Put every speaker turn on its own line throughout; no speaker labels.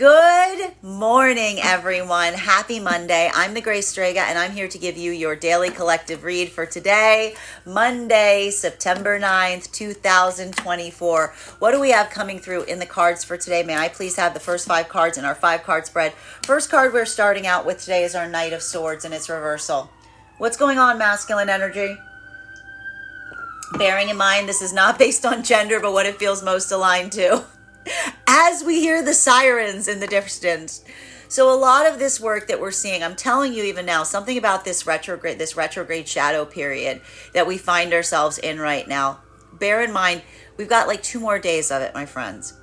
Good morning, everyone. Happy Monday. I'm the Grace Strega, and I'm here to give you your daily collective read for today, Monday, September 9th, 2024. What do we have coming through in the cards for today? May I please have the first 5 cards in our 5-card spread? First card we're starting out with today is our Knight of Swords and its reversal. What's going on, masculine energy? Bearing in mind, this is not based on gender, but what it feels most aligned to. As we hear the sirens in the distance. So a lot of this work that we're seeing, I'm telling you even now, something about this retrograde shadow period that we find ourselves in right now. Bear in mind, we've got like 2 more days of it, my friends.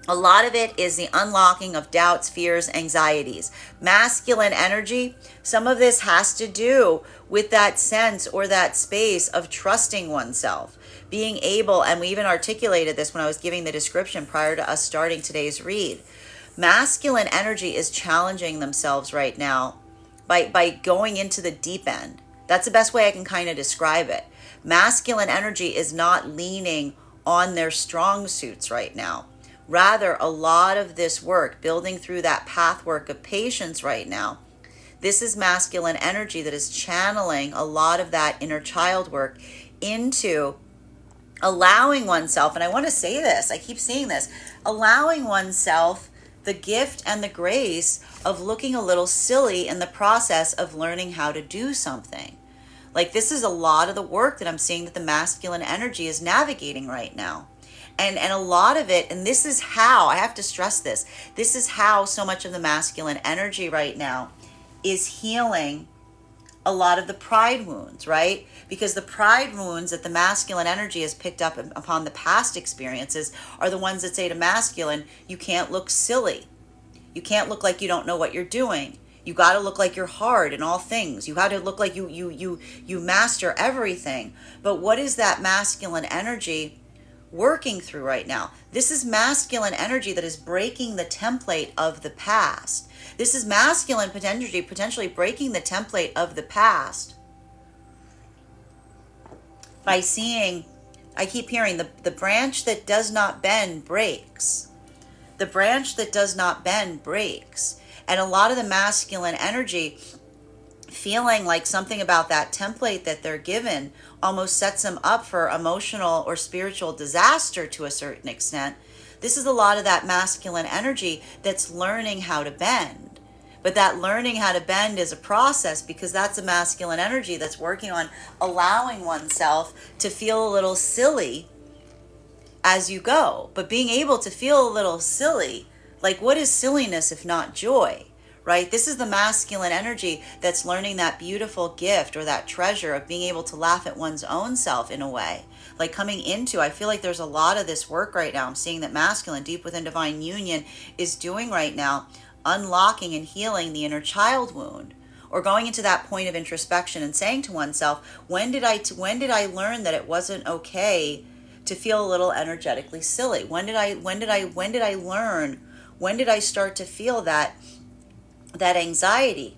A lot of it is the unlocking of doubts, fears, anxieties. Masculine energy, some of this has to do with that sense or that space of trusting oneself. Being able, and we even articulated this when I was giving the description prior to us starting today's read. Masculine energy is challenging themselves right now by going into the deep end. That's the best way I can kind of describe it. Masculine energy is not leaning on their strong suits right now. Rather, a lot of this work, building through that path work of patience right now, this is masculine energy that is channeling a lot of that inner child work into allowing oneself, and I want to say this, I keep seeing this, allowing oneself the gift and the grace of looking a little silly in the process of learning how to do something. Like, this is a lot of the work that I'm seeing that the masculine energy is navigating right now. And a lot of it, and this is how, I have to stress this is how so much of the masculine energy right now is healing a lot of the pride wounds, right? Because the pride wounds that the masculine energy has picked up upon the past experiences are the ones that say to masculine, you can't look silly. You can't look like you don't know what you're doing. You got to look like you're hard in all things. You got to look like you master everything. But what is that masculine energy working through right now? This is masculine energy that is breaking the template of the past. This is masculine energy potentially breaking the template of the past by seeing, I keep hearing, the branch that does not bend breaks. The branch that does not bend breaks. And a lot of the masculine energy feeling like something about that template that they're given almost sets them up for emotional or spiritual disaster to a certain extent. This is a lot of that masculine energy that's learning how to bend. But that learning how to bend is a process, because that's a masculine energy that's working on allowing oneself to feel a little silly as you go. But being able to feel a little silly, like, what is silliness if not joy? Right? This is the masculine energy that's learning that beautiful gift or that treasure of being able to laugh at one's own self in a way. Like, coming into, I feel like there's a lot of this work right now. I'm seeing that masculine, deep within divine union, is doing right now, unlocking and healing the inner child wound, or going into that point of introspection and saying to oneself, when did I learn that it wasn't okay to feel a little energetically silly? When did I learn? When did I start to feel that anxiety?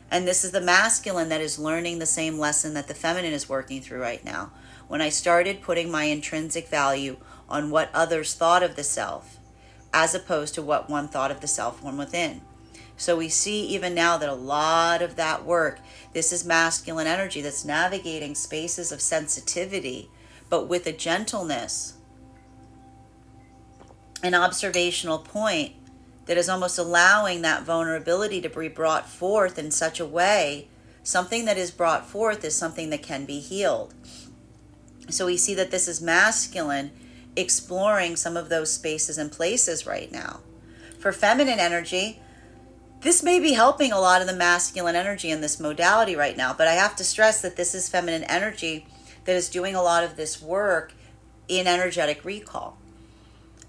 And this is the masculine that is learning the same lesson that the feminine is working through right now. When I started putting my intrinsic value on what others thought of the self, as opposed to what one thought of the self from within. So we see even now that a lot of that work, this is masculine energy that's navigating spaces of sensitivity, but with a gentleness, an observational point that is almost allowing that vulnerability to be brought forth in such a way. Something that is brought forth is something that can be healed. So we see that this is masculine exploring some of those spaces and places right now. For feminine energy, this may be helping a lot of the masculine energy in this modality right now, but I have to stress that this is feminine energy that is doing a lot of this work in energetic recall.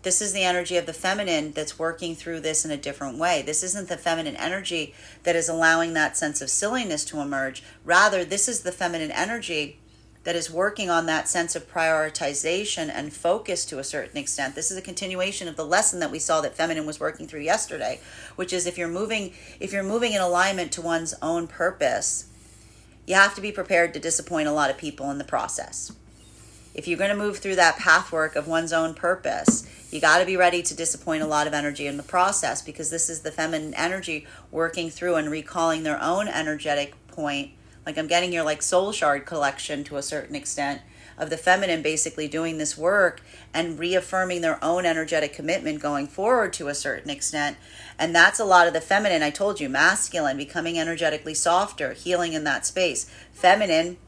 This is the energy of the feminine that's working through this in a different way. This isn't the feminine energy that is allowing that sense of silliness to emerge. Rather, this is the feminine energy that is working on that sense of prioritization and focus to a certain extent. This is a continuation of the lesson that we saw that feminine was working through yesterday, which is if you're moving in alignment to one's own purpose, you have to be prepared to disappoint a lot of people in the process. If you're going to move through that pathwork of one's own purpose, you got to be ready to disappoint a lot of energy in the process, because this is the feminine energy working through and recalling their own energetic point. Like I'm getting here like soul shard collection to a certain extent of the feminine basically doing this work and reaffirming their own energetic commitment going forward to a certain extent. And that's a lot of the feminine. I told you, masculine becoming energetically softer, healing in that space. Feminine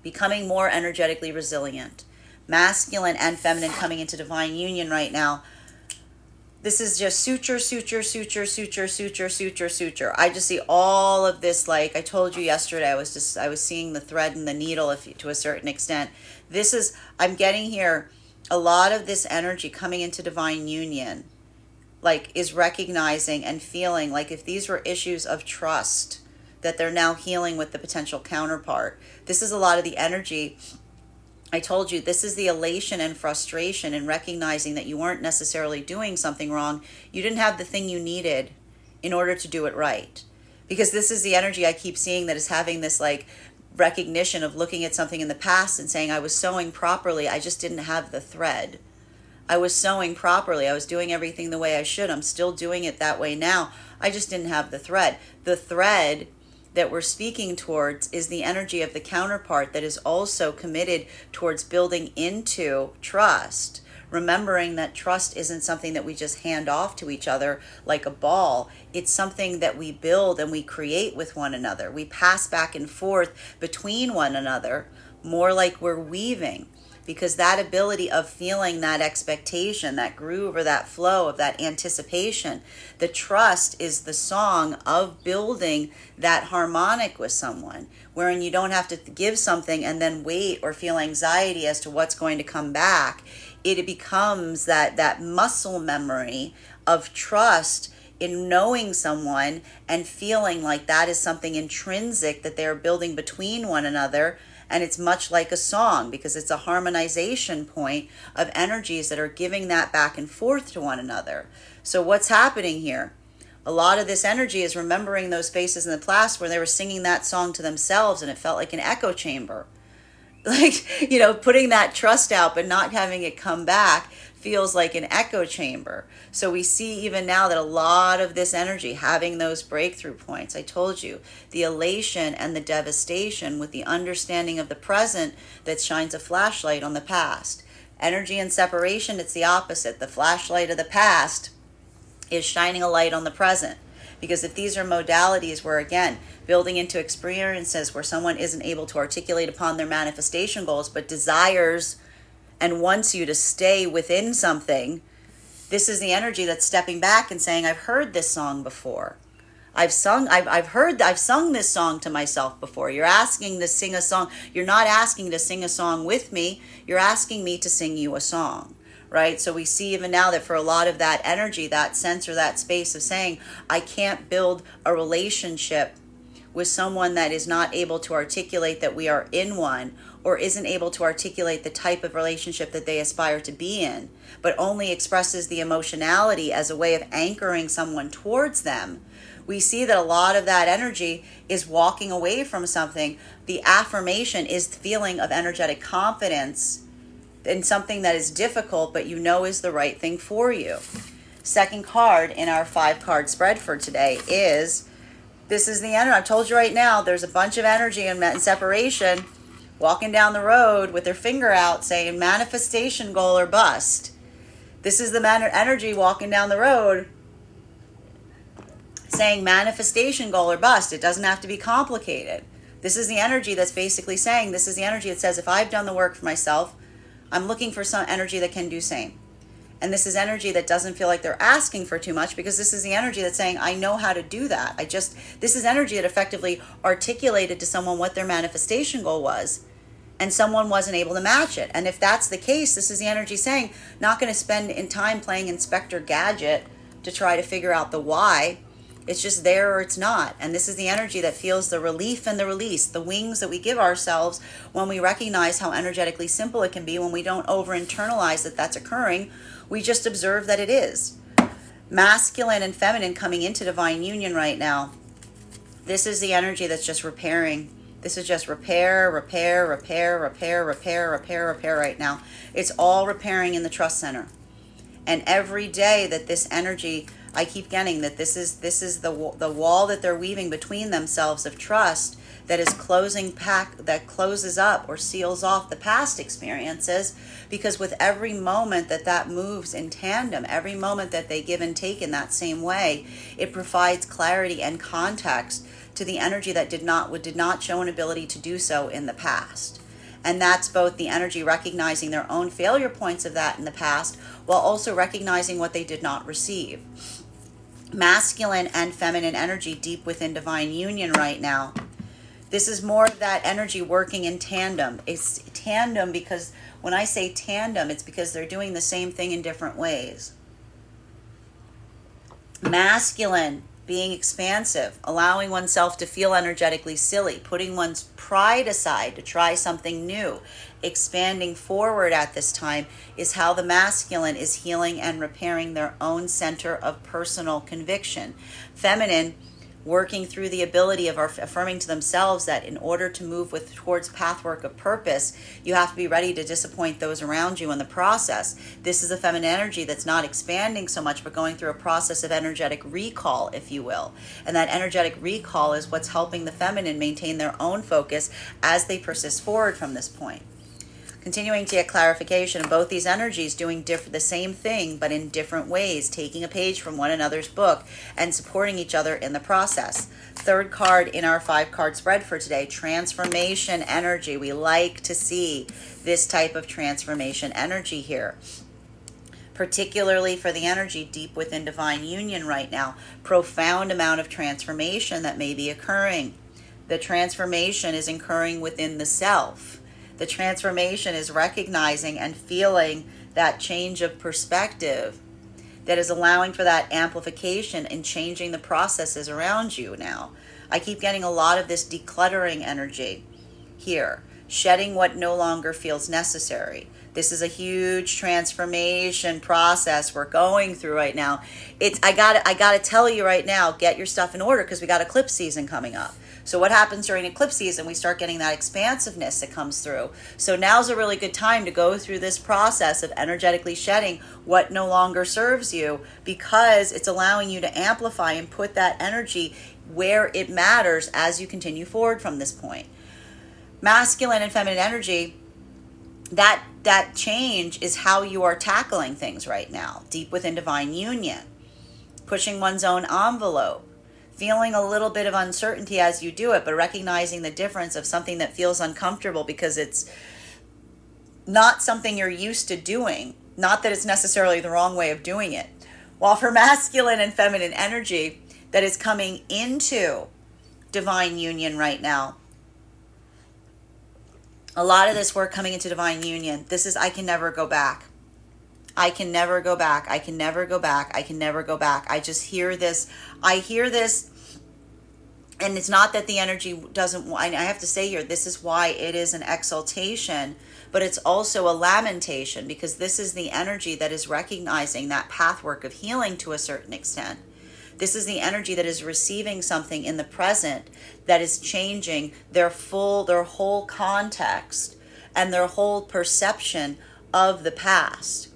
becoming more energetically resilient. Masculine and feminine coming into divine union right now. This is just suture, suture, suture, suture, suture, suture, suture. I just see all of this, like I told you yesterday, I was seeing the thread and the needle to a certain extent. I'm getting here a lot of this energy coming into divine union, like is recognizing and feeling like if these were issues of trust, that they're now healing with the potential counterpart. This is a lot of the energy. I told you, this is the elation and frustration and recognizing that you weren't necessarily doing something wrong. You didn't have the thing you needed in order to do it right. Because this is the energy I keep seeing that is having this like recognition of looking at something in the past and saying, I was sewing properly, I just didn't have the thread. I was sewing properly, I was doing everything the way I should, I'm still doing it that way now, I just didn't have the thread. The thread that we're speaking towards is the energy of the counterpart that is also committed towards building into trust, remembering that trust isn't something that we just hand off to each other like a ball. It's something that we build and we create with one another. We pass back and forth between one another, more like we're weaving. Because that ability of feeling that expectation, that groove or that flow of that anticipation, the trust is the song of building that harmonic with someone, wherein you don't have to give something and then wait or feel anxiety as to what's going to come back. It becomes that muscle memory of trust in knowing someone and feeling like that is something intrinsic that they're building between one another. And it's much like a song because it's a harmonization point of energies that are giving that back and forth to one another. So what's happening here? A lot of this energy is remembering those spaces in the past where they were singing that song to themselves and it felt like an echo chamber. Like, putting that trust out but not having it come back feels like an echo chamber. So we see even now that a lot of this energy having those breakthrough points, I told you, the elation and the devastation with the understanding of the present that shines a flashlight on the past. Energy and separation, it's the opposite. The flashlight of the past is shining a light on the present. Because if these are modalities where, again, building into experiences where someone isn't able to articulate upon their manifestation goals, but desires and wants you to stay within something, this is the energy that's stepping back and saying, I've heard this song before. I've sung this song to myself before. You're asking to sing a song. You're not asking to sing a song with me. You're asking me to sing you a song. Right? So we see even now that for a lot of that energy, that sense or that space of saying, I can't build a relationship with someone that is not able to articulate that we are in one, or isn't able to articulate the type of relationship that they aspire to be in, but only expresses the emotionality as a way of anchoring someone towards them. We see that a lot of that energy is walking away from something. The affirmation is the feeling of energetic confidence in something that is difficult, but is the right thing for you. Second card in our 5-card spread for today is, this is the energy. I told you right now, there's a bunch of energy in separation, walking down the road with their finger out saying manifestation goal or bust. This is the energy walking down the road saying manifestation goal or bust. It doesn't have to be complicated. This is the energy that's basically saying, this is the energy that says, if I've done the work for myself, I'm looking for some energy that can do same. And this is energy that doesn't feel like they're asking for too much, because this is the energy that's saying, I know how to do that. This is energy that effectively articulated to someone what their manifestation goal was, and someone wasn't able to match it. And if that's the case, this is the energy saying, not going to spend in time playing Inspector Gadget to try to figure out the why. It's just there or it's not. And this is the energy that feels the relief and the release, the wings that we give ourselves when we recognize how energetically simple it can be, when we don't over-internalize that that's occurring. We just observe that it is. Masculine and feminine coming into divine union right now. This is the energy that's just repairing This is just repair, repair, repair, repair, repair, repair, repair right now. It's all repairing in the trust center. And every day that this energy, I keep getting that this is the wall that they're weaving between themselves of trust that is that closes up or seals off the past experiences, because with every moment that moves in tandem, every moment that they give and take in that same way, it provides clarity and context to the energy that did not show an ability to do so in the past. And that's both the energy recognizing their own failure points of that in the past, while also recognizing what they did not receive. Masculine and feminine energy deep within divine union right now. This is more of that energy working in tandem. It's tandem because when I say tandem, it's because they're doing the same thing in different ways. Masculine, being expansive, allowing oneself to feel energetically silly, putting one's pride aside to try something new, expanding forward at this time is how the masculine is healing and repairing their own center of personal conviction. Feminine, working through the ability of affirming to themselves that in order to move towards pathwork of purpose, you have to be ready to disappoint those around you in the process. This is a feminine energy that's not expanding so much, but going through a process of energetic recall, if you will. And that energetic recall is what's helping the feminine maintain their own focus as they persist forward from this point. Continuing to get clarification of both these energies doing the same thing, but in different ways, taking a page from one another's book and supporting each other in the process. Third card in our 5-card spread for today, transformation energy. We like to see this type of transformation energy here, particularly for the energy deep within divine union right now. Profound amount of transformation that may be occurring. The transformation is occurring within the self. The transformation is recognizing and feeling that change of perspective that is allowing for that amplification and changing the processes around you now. I keep getting a lot of this decluttering energy here, shedding what no longer feels necessary. This is a huge transformation process we're going through right now. I gotta tell you right now, get your stuff in order because we got eclipse season coming up. So what happens during eclipse season? We start getting that expansiveness that comes through. So now's a really good time to go through this process of energetically shedding what no longer serves you, because it's allowing you to amplify and put that energy where it matters as you continue forward from this point. Masculine and feminine energy, that change is how you are tackling things right now, deep within divine union, pushing one's own envelope, feeling a little bit of uncertainty as you do it, but recognizing the difference of something that feels uncomfortable because it's not something you're used to doing. Not that it's necessarily the wrong way of doing it. While for masculine and feminine energy that is coming into divine union right now, a lot of this work coming into divine union, this is I can never go back. I can never go back. I can never go back. I can never go back. I just hear this. I hear this. And it's not that the energy doesn't, I have to say here, this is why it is an exaltation, but it's also a lamentation, because this is the energy that is recognizing that pathwork of healing to a certain extent. This is the energy that is receiving something in the present that is changing their whole context and their whole perception of the past.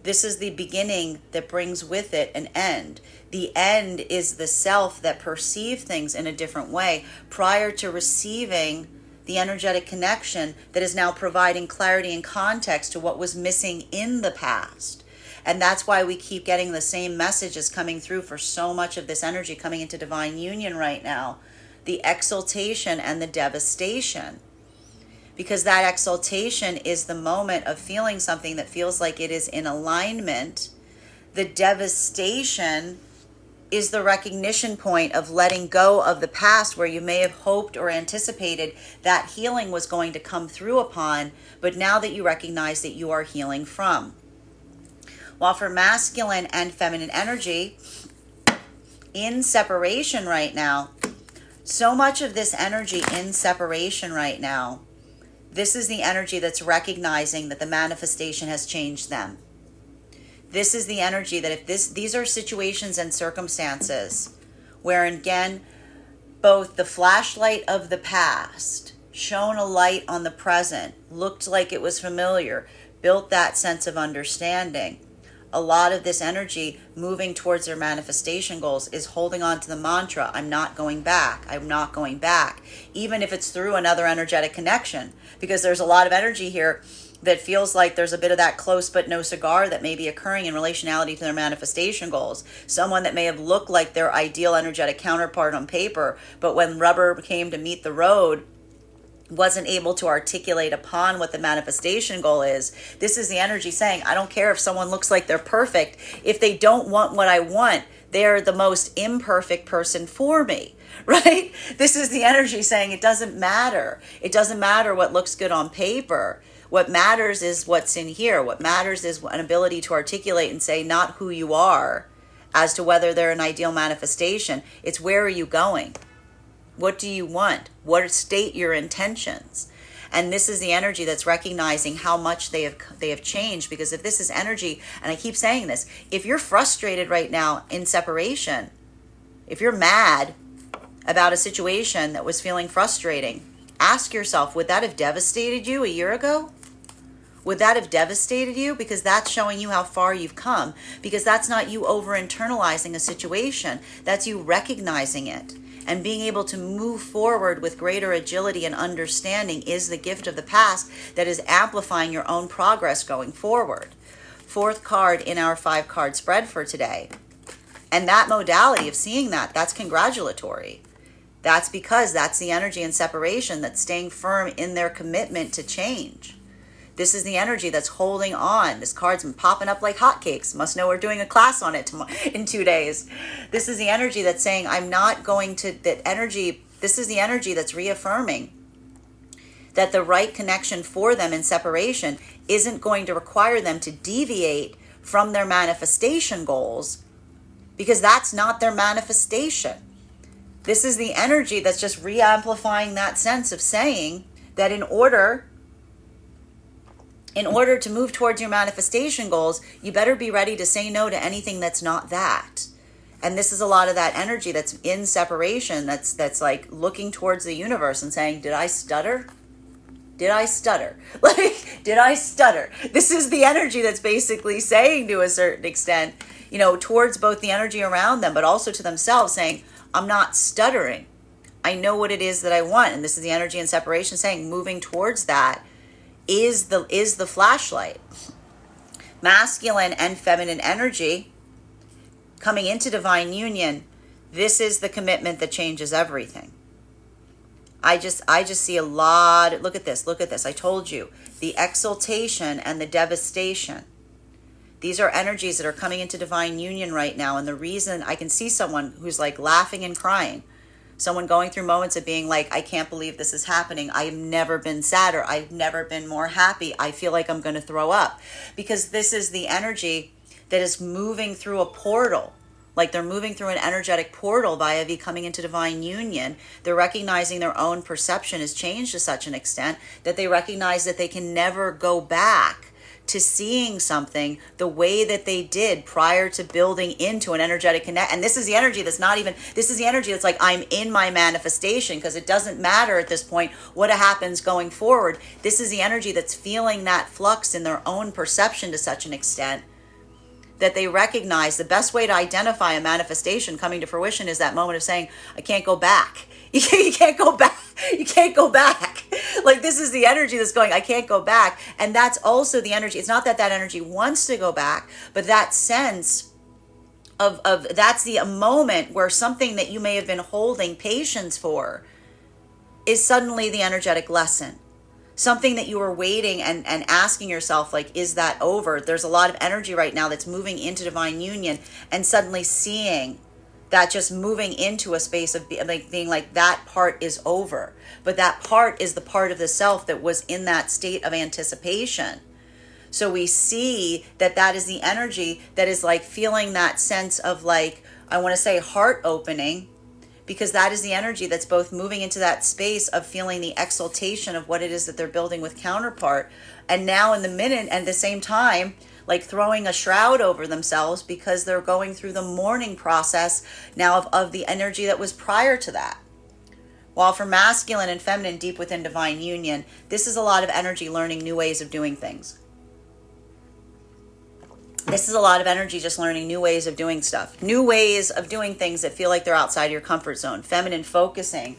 This is the beginning that brings with it an end. The end is the self that perceived things in a different way prior to receiving the energetic connection that is now providing clarity and context to what was missing in the past. And that's why we keep getting the same messages coming through for so much of this energy coming into divine union right now. The exaltation and the devastation. Because that exaltation is the moment of feeling something that feels like it is in alignment. The devastation is the recognition point of letting go of the past where you may have hoped or anticipated that healing was going to come through upon, but now that you recognize that you are healing from. While for masculine and feminine energy, in separation right now, so much of this energy in separation right now, this is the energy that's recognizing that the manifestation has changed them. This is the energy that if these are situations and circumstances where, again, both the flashlight of the past, shone a light on the present, looked like it was familiar, built that sense of understanding. A lot of this energy moving towards their manifestation goals is holding on to the mantra, I'm not going back, I'm not going back, even if it's through another energetic connection, because there's a lot of energy here that feels like there's a bit of that close but no cigar that may be occurring in relationality to their manifestation goals. Someone that may have looked like their ideal energetic counterpart on paper, but when rubber came to meet the road, wasn't able to articulate upon what the manifestation goal is. This is the energy saying, I don't care if someone looks like they're perfect. If they don't want what I want, they're the most imperfect person for me, right? This is the energy saying it doesn't matter. It doesn't matter what looks good on paper. What matters is what's in here. What matters is an ability to articulate and say not who you are as to whether they're an ideal manifestation. It's where are you going? What do you want? What state your intentions? And this is the energy that's recognizing how much they have changed. Because if this is energy, and I keep saying this, if you're frustrated right now in separation, if you're mad about a situation that was feeling frustrating, ask yourself, would that have devastated you a year ago? Would that have devastated you? Because that's showing you how far you've come. Because that's not you over-internalizing a situation. That's you recognizing it. And being able to move forward with greater agility and understanding is the gift of the past that is amplifying your own progress going forward. Fourth card in our 5-card spread for today. And that modality of seeing that, that's congratulatory. That's because that's the energy in separation that's staying firm in their commitment to change. This is the energy that's holding on. This card's been popping up like hotcakes. Must know we're doing a class on it in 2 days. This is the energy that's saying, I'm not going to, this is the energy that's reaffirming that the right connection for them in separation isn't going to require them to deviate from their manifestation goals, because that's not their manifestation. This is the energy that's just re-amplifying that sense of saying that in order to move towards your manifestation goals, you better be ready to say no to anything that's not that. And this is a lot of that energy that's in separation, that's like looking towards the universe and saying, did I stutter? Did I stutter? Like, did I stutter? This is the energy that's basically saying to a certain extent, towards both the energy around them, but also to themselves, saying, I'm not stuttering. I know what it is that I want. And this is the energy in separation saying, moving towards that is the flashlight. Masculine and feminine energy coming into divine union. This is the commitment that changes everything. I just see a lot. Look at this. I told you, the exaltation and the devastation. These are energies that are coming into divine union right now. And the reason I can see someone who's like laughing and crying, someone going through moments of being like, I can't believe this is happening. I've never been sadder. I've never been more happy. I feel like I'm going to throw up. Because this is the energy that is moving through a portal. Like they're moving through an energetic portal via coming into divine union. They're recognizing their own perception has changed to such an extent that they recognize that they can never go back to seeing something the way that they did prior to building into an energetic connect. And this is the energy that's not even, this is the energy that's like, I'm in my manifestation, because it doesn't matter at this point what happens going forward. This is the energy that's feeling that flux in their own perception to such an extent that they recognize the best way to identify a manifestation coming to fruition is that moment of saying, I can't go back. You can't go back. You can't go back. Like this is the energy that's going, I can't go back. And that's also the energy. It's not that energy wants to go back, but that sense of that's the moment where something that you may have been holding patience for is suddenly the energetic lesson. Something that you were waiting and asking yourself, like, is that over? There's a lot of energy right now that's moving into divine union and suddenly seeing that just moving into a space of being like that part is over. But that part is the part of the self that was in that state of anticipation. So we see that is the energy that is like feeling that sense of like, I want to say heart opening, because that is the energy that's both moving into that space of feeling the exaltation of what it is that they're building with counterpart. And now in the minute and the same time, like throwing a shroud over themselves because they're going through the mourning process now of the energy that was prior to that. While for masculine and feminine, deep within divine union, this is a lot of energy learning new ways of doing things. This is a lot of energy just learning new ways of doing stuff. New ways of doing things that feel like they're outside your comfort zone. Feminine focusing,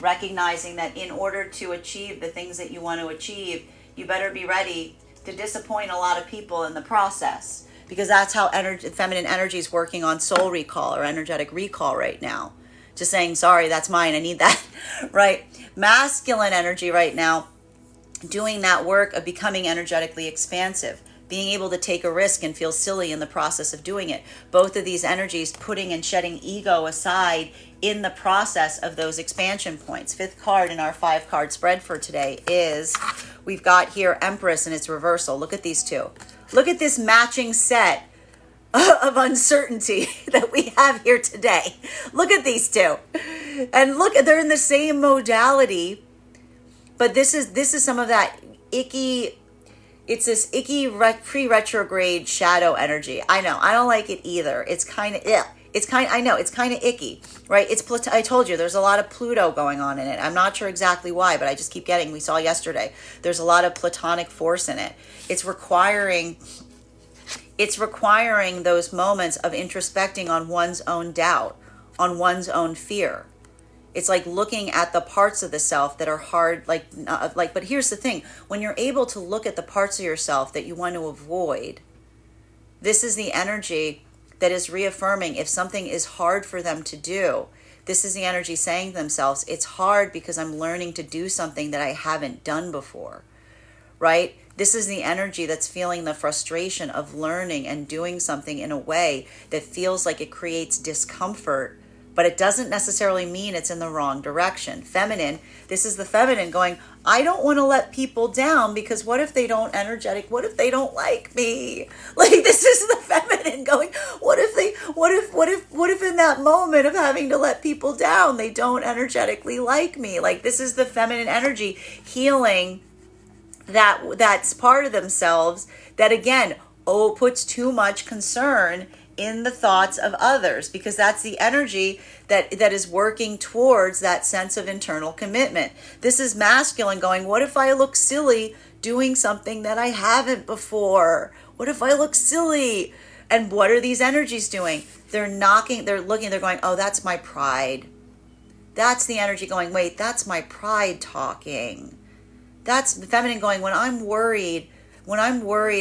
recognizing that in order to achieve the things that you want to achieve, you better be ready to disappoint a lot of people in the process. Because that's how feminine energy is working on soul recall or energetic recall right now. Just saying, sorry, that's mine, I need that, right? Masculine energy right now, doing that work of becoming energetically expansive, being able to take a risk and feel silly in the process of doing it. Both of these energies putting and shedding ego aside in the process of those expansion points. Fifth card in our 5-card spread for today is, we've got here Empress in its reversal. Look at these two. Look at this matching set of uncertainty that we have here today. Look at these two. And look, they're in the same modality, but this is some of that icky, it's this icky pre-retrograde shadow energy. I know, I don't like it either. It's kind of, I know, it's kind of icky, right? I told you, there's a lot of Pluto going on in it. I'm not sure exactly why, but I just keep getting, we saw yesterday, there's a lot of platonic force in it. It's requiring those moments of introspecting on one's own doubt, on one's own fear. It's like looking at the parts of the self that are hard, but here's the thing, when you're able to look at the parts of yourself that you want to avoid, this is the energy that is reaffirming if something is hard for them to do. This is the energy saying to themselves, it's hard because I'm learning to do something that I haven't done before, right? This is the energy that's feeling the frustration of learning and doing something in a way that feels like it creates discomfort, but it doesn't necessarily mean it's in the wrong direction. Feminine, this is the feminine going, I don't want to let people down because what if they don't like me? Like, this is the feminine going, what if in that moment of having to let people down, they don't energetically like me? Like, this is the feminine energy healing that's part of themselves that, again, puts too much concern in the thoughts of others, because that's the energy that is working towards that sense of internal commitment. This is masculine going, what if I look silly doing something that I haven't before? What if I look silly? And what are these energies doing? They're going, oh, that's my pride. That's the energy going, wait, that's my pride talking. That's the feminine going, when I'm worried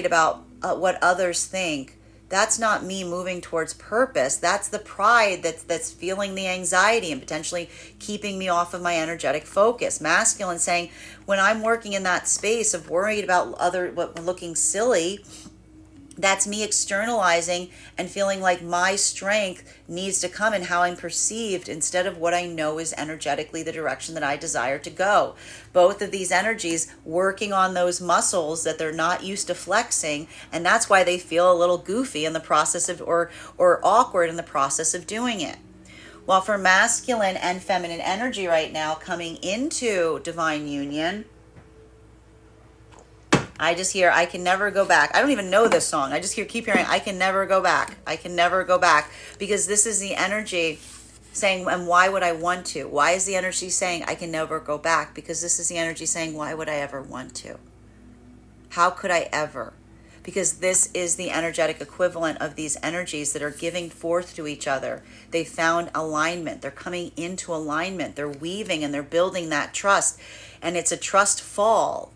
about what others think, that's not me moving towards purpose. That's the pride that's feeling the anxiety and potentially keeping me off of my energetic focus. Masculine saying, when I'm working in that space of worried about looking silly, that's me externalizing and feeling like my strength needs to come in how I'm perceived instead of what I know is energetically the direction that I desire to go. Both of these energies working on those muscles that they're not used to flexing, and that's why they feel a little goofy in the process of, or awkward in the process of doing it. While for masculine and feminine energy right now coming into divine union, I just hear, I can never go back. I don't even know this song. I just keep hearing, I can never go back. I can never go back. Because this is the energy saying, and why would I want to? Why is the energy saying, I can never go back? Because this is the energy saying, why would I ever want to? How could I ever? Because this is the energetic equivalent of these energies that are giving forth to each other. They found alignment. They're coming into alignment. They're weaving and they're building that trust. And it's a trust fall.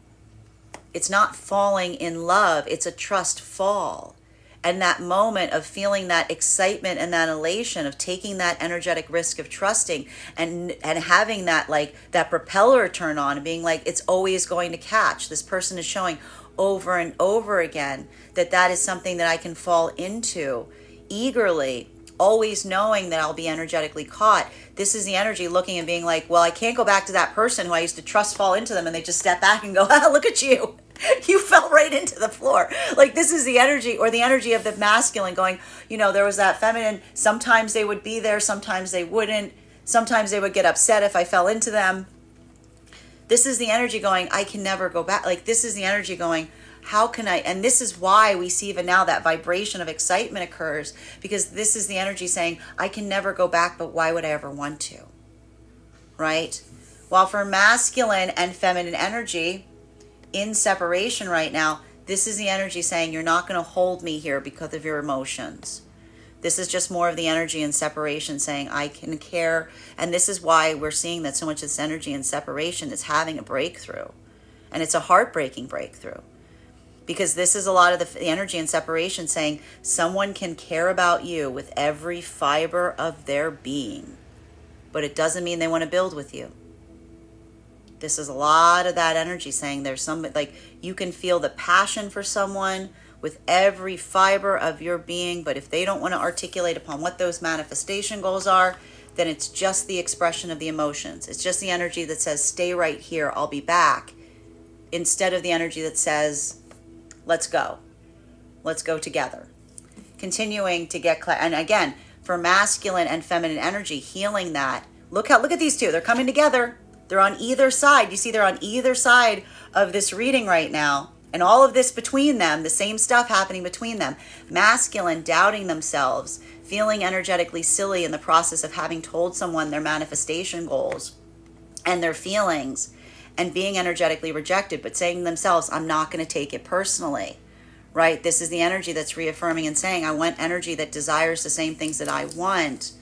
It's not falling in love, it's a trust fall. And that moment of feeling that excitement and that elation of taking that energetic risk of trusting and having that, like, that propeller turn on and being like, it's always going to catch. This person is showing over and over again that is something that I can fall into eagerly, always knowing that I'll be energetically caught. This is the energy looking and being like, well, I can't go back to that person who I used to trust fall into them, and they just step back and go, ah, look at you. You fell right into the floor. Like, this is the energy, or the energy of the masculine going, there was that feminine, sometimes they would be there, sometimes they wouldn't, sometimes they would get upset if I fell into them. This is the energy going, I can never go back. Like, this is the energy going, how can I? And this is why we see even now that vibration of excitement occurs, because this is the energy saying, I can never go back, but why would I ever want to? right? While for masculine and feminine energy in separation right now, this is the energy saying you're not going to hold me here because of your emotions. This is just more of the energy in separation saying I can care. And this is why we're seeing that so much of this energy in separation is having a breakthrough. And it's a heartbreaking breakthrough. Because this is a lot of the energy in separation saying someone can care about you with every fiber of their being. But it doesn't mean they want to build with you. This is a lot of that energy saying there's some, like, you can feel the passion for someone with every fiber of your being, but if they don't want to articulate upon what those manifestation goals are, then it's just the expression of the emotions. It's just the energy that says, stay right here, I'll be back, instead of the energy that says, let's go together. Continuing to get and again, for masculine and feminine energy, healing that. Look at these two, they're coming together. They're on either side. You see, they're on either side of this reading right now. And all of this between them, the same stuff happening between them. Masculine, doubting themselves, feeling energetically silly in the process of having told someone their manifestation goals and their feelings, and being energetically rejected, but saying to themselves, I'm not going to take it personally, right? This is the energy that's reaffirming and saying, I want energy that desires the same things that I want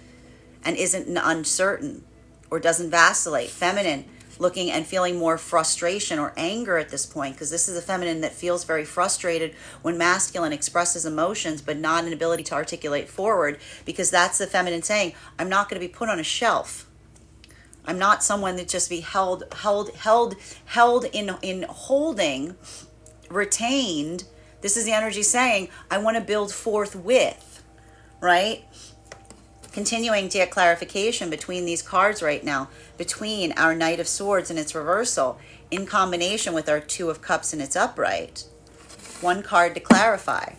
and isn't uncertain or doesn't vacillate. Feminine, looking and feeling more frustration or anger at this point, because this is a feminine that feels very frustrated when masculine expresses emotions but not an ability to articulate forward, because that's the feminine saying, I'm not going to be put on a shelf. I'm not someone that just be held in holding, retained. This is the energy saying, I want to build forth with, right? Continuing to get clarification between these cards right now, between our Knight of Swords and its reversal, in combination with our Two of Cups and its upright. One card to clarify.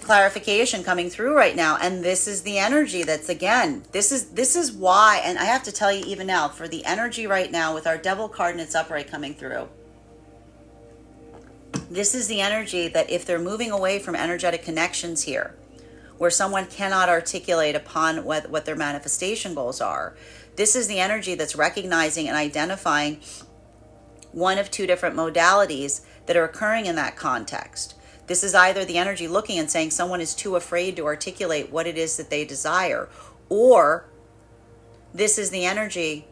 Clarification coming through right now, and this is the energy that's, again, this is why, and I have to tell you even now, for the energy right now with our Devil card and its upright coming through, this is the energy that if they're moving away from energetic connections here, where someone cannot articulate upon what their manifestation goals are, this is the energy that's recognizing and identifying one of two different modalities that are occurring in that context. This is either the energy looking and saying someone is too afraid to articulate what it is that they desire, or this is the energy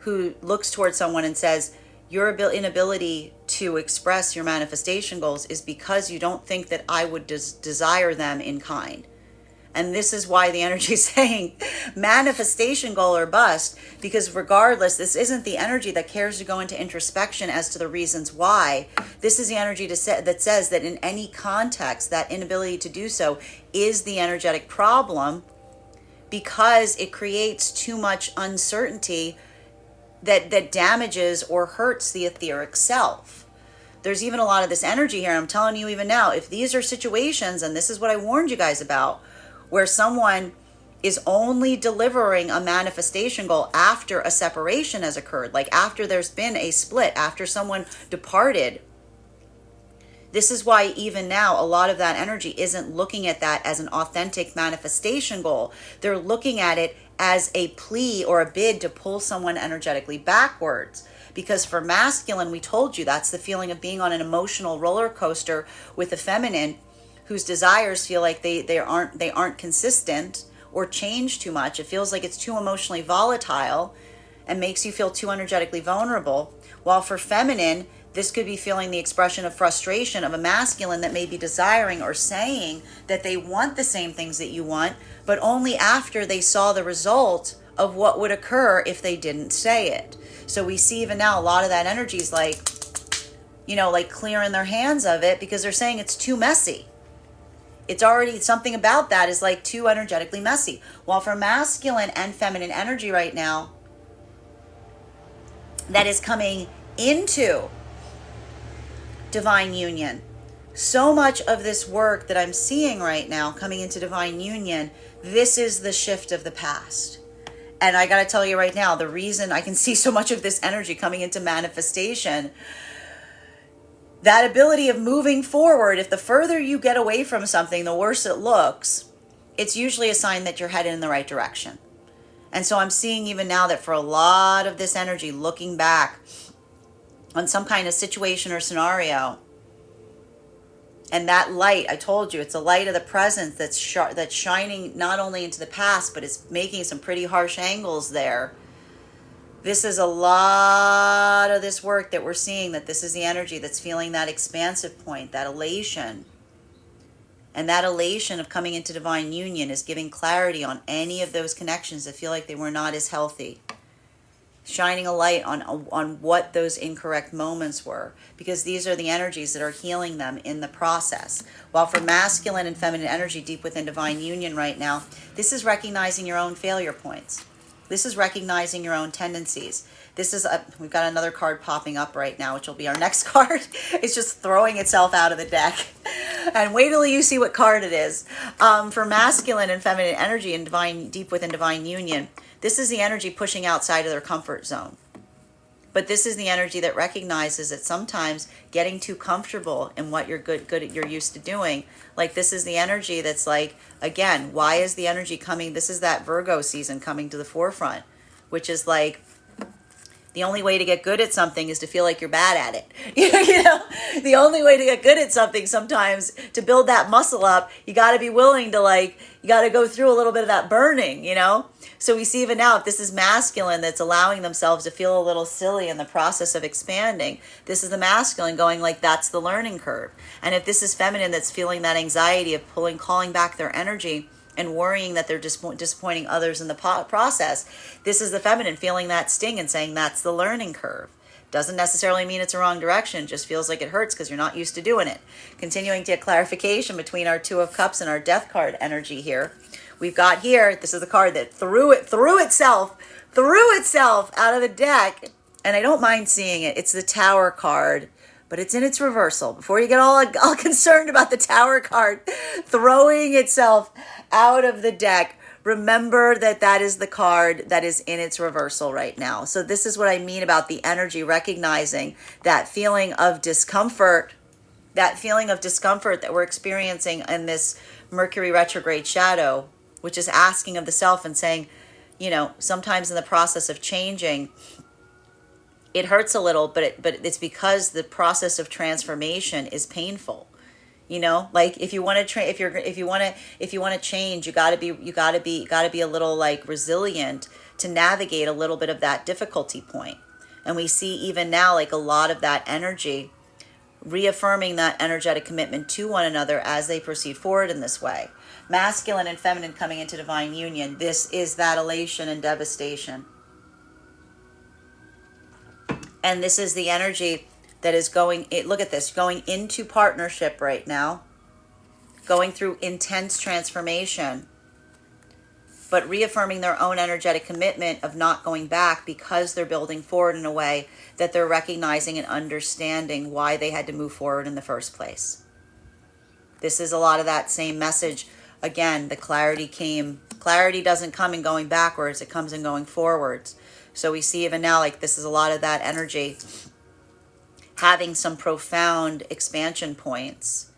who looks towards someone and says, your inability to express your manifestation goals is because you don't think that I would desire them in kind. And this is why the energy is saying manifestation goal or bust, because regardless, this isn't the energy that cares to go into introspection as to the reasons why. This is the energy that says that in any context, that inability to do so is the energetic problem, because it creates too much uncertainty that damages or hurts the etheric self. There's even a lot of this energy here. I'm telling you even now, if these are situations, and this is what I warned you guys about, where someone is only delivering a manifestation goal after a separation has occurred, like after there's been a split, after someone departed. This is why even now a lot of that energy isn't looking at that as an authentic manifestation goal. They're looking at it as a plea or a bid to pull someone energetically backwards. Because for masculine, we told you that's the feeling of being on an emotional roller coaster with the feminine, whose desires feel like they aren't consistent or change too much. It feels like it's too emotionally volatile and makes you feel too energetically vulnerable. While for feminine, this could be feeling the expression of frustration of a masculine that may be desiring or saying that they want the same things that you want, but only after they saw the result of what would occur if they didn't say it. So we see even now a lot of that energy is like, like clearing their hands of it, because they're saying it's too messy. It's already something about that is like too energetically messy. While for masculine and feminine energy right now, that is coming into divine union. So much of this work that I'm seeing right now coming into divine union, this is the shift of the past. And I got to tell you right now, the reason I can see so much of this energy coming into manifestation, that ability of moving forward, if the further you get away from something, the worse it looks, it's usually a sign that you're headed in the right direction. And so I'm seeing even now that for a lot of this energy, looking back on some kind of situation or scenario, and that light, I told you, it's a light of the present that's that's shining not only into the past, but it's making some pretty harsh angles there. This is a lot of this work that we're seeing, that this is the energy that's feeling that expansive point, that elation. And that elation of coming into divine union is giving clarity on any of those connections that feel like they were not as healthy. Shining a light on what those incorrect moments were, because these are the energies that are healing them in the process. While for masculine and feminine energy deep within divine union right now, this is recognizing your own failure points. This is recognizing your own tendencies. This is we've got another card popping up right now, which will be our next card. It's just throwing itself out of the deck. And wait till you see what card it is. For masculine and feminine energy and deep within divine union, this is the energy pushing outside of their comfort zone. But this is the energy that recognizes that sometimes getting too comfortable in what you're used to doing. Like, this is the energy that's like, again, why is the energy coming? This is that Virgo season coming to the forefront, which is like, the only way to get good at something is to feel like you're bad at it. You know, the only way to get good at something sometimes, to build that muscle up, you got to be willing to, like, you got to go through a little bit of that burning, you know? So we see even now, if this is masculine that's allowing themselves to feel a little silly in the process of expanding, this is the masculine going like, that's the learning curve. And if this is feminine that's feeling that anxiety of calling back their energy and worrying that they're disappointing others in the process, this is the feminine feeling that sting and saying that's the learning curve. Doesn't necessarily mean it's a wrong direction, just feels like it hurts because you're not used to doing it. Continuing to get clarification between our Two of Cups and our Death card energy here. We've got here, this is the card that threw itself out of the deck, and I don't mind seeing it. It's the Tower card, but it's in its reversal. Before you get all concerned about the Tower card throwing itself out of the deck, remember that that is the card that is in its reversal right now. So this is what I mean about the energy, recognizing that feeling of discomfort, that we're experiencing in this Mercury retrograde shadow, which is asking of the self and saying, you know, sometimes in the process of changing, it hurts a little, but it's because the process of transformation is painful. You know, like if you want to if you want to change, you got to be a little like resilient to navigate a little bit of that difficulty point. And we see even now like a lot of that energy reaffirming that energetic commitment to one another as they proceed forward in this way. Masculine and feminine coming into divine union. This is that elation and devastation. And this is the energy that is going into partnership right now, going through intense transformation, but reaffirming their own energetic commitment of not going back because they're building forward in a way that they're recognizing and understanding why they had to move forward in the first place. This is a lot of that same message. Again, the clarity doesn't come in going backwards, it comes in going forwards. So we see even now, like, this is a lot of that energy having some profound expansion points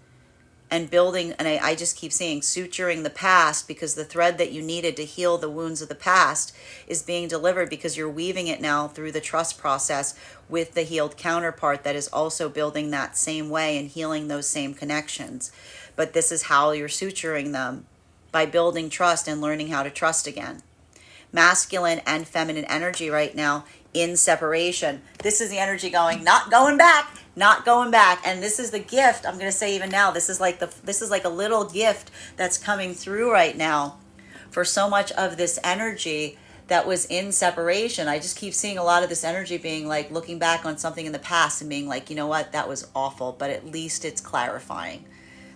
and building, and I just keep saying suturing the past, because the thread that you needed to heal the wounds of the past is being delivered, because you're weaving it now through the trust process with the healed counterpart that is also building that same way and healing those same connections. But this is how you're suturing them, by building trust and learning how to trust again. Masculine and feminine energy right now in separation. This is the energy going, not going back. And this is the gift. I'm going to say even now, this is like a little gift that's coming through right now for so much of this energy that was in separation. I just keep seeing a lot of this energy being like looking back on something in the past and being like, you know what, that was awful, but at least it's clarifying.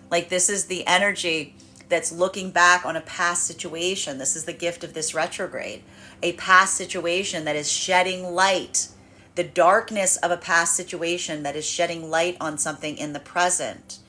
Like, this is the energy that's looking back on a past situation. This is the gift of this retrograde. A past situation that is shedding light. The darkness of a past situation that is shedding light on something in the present.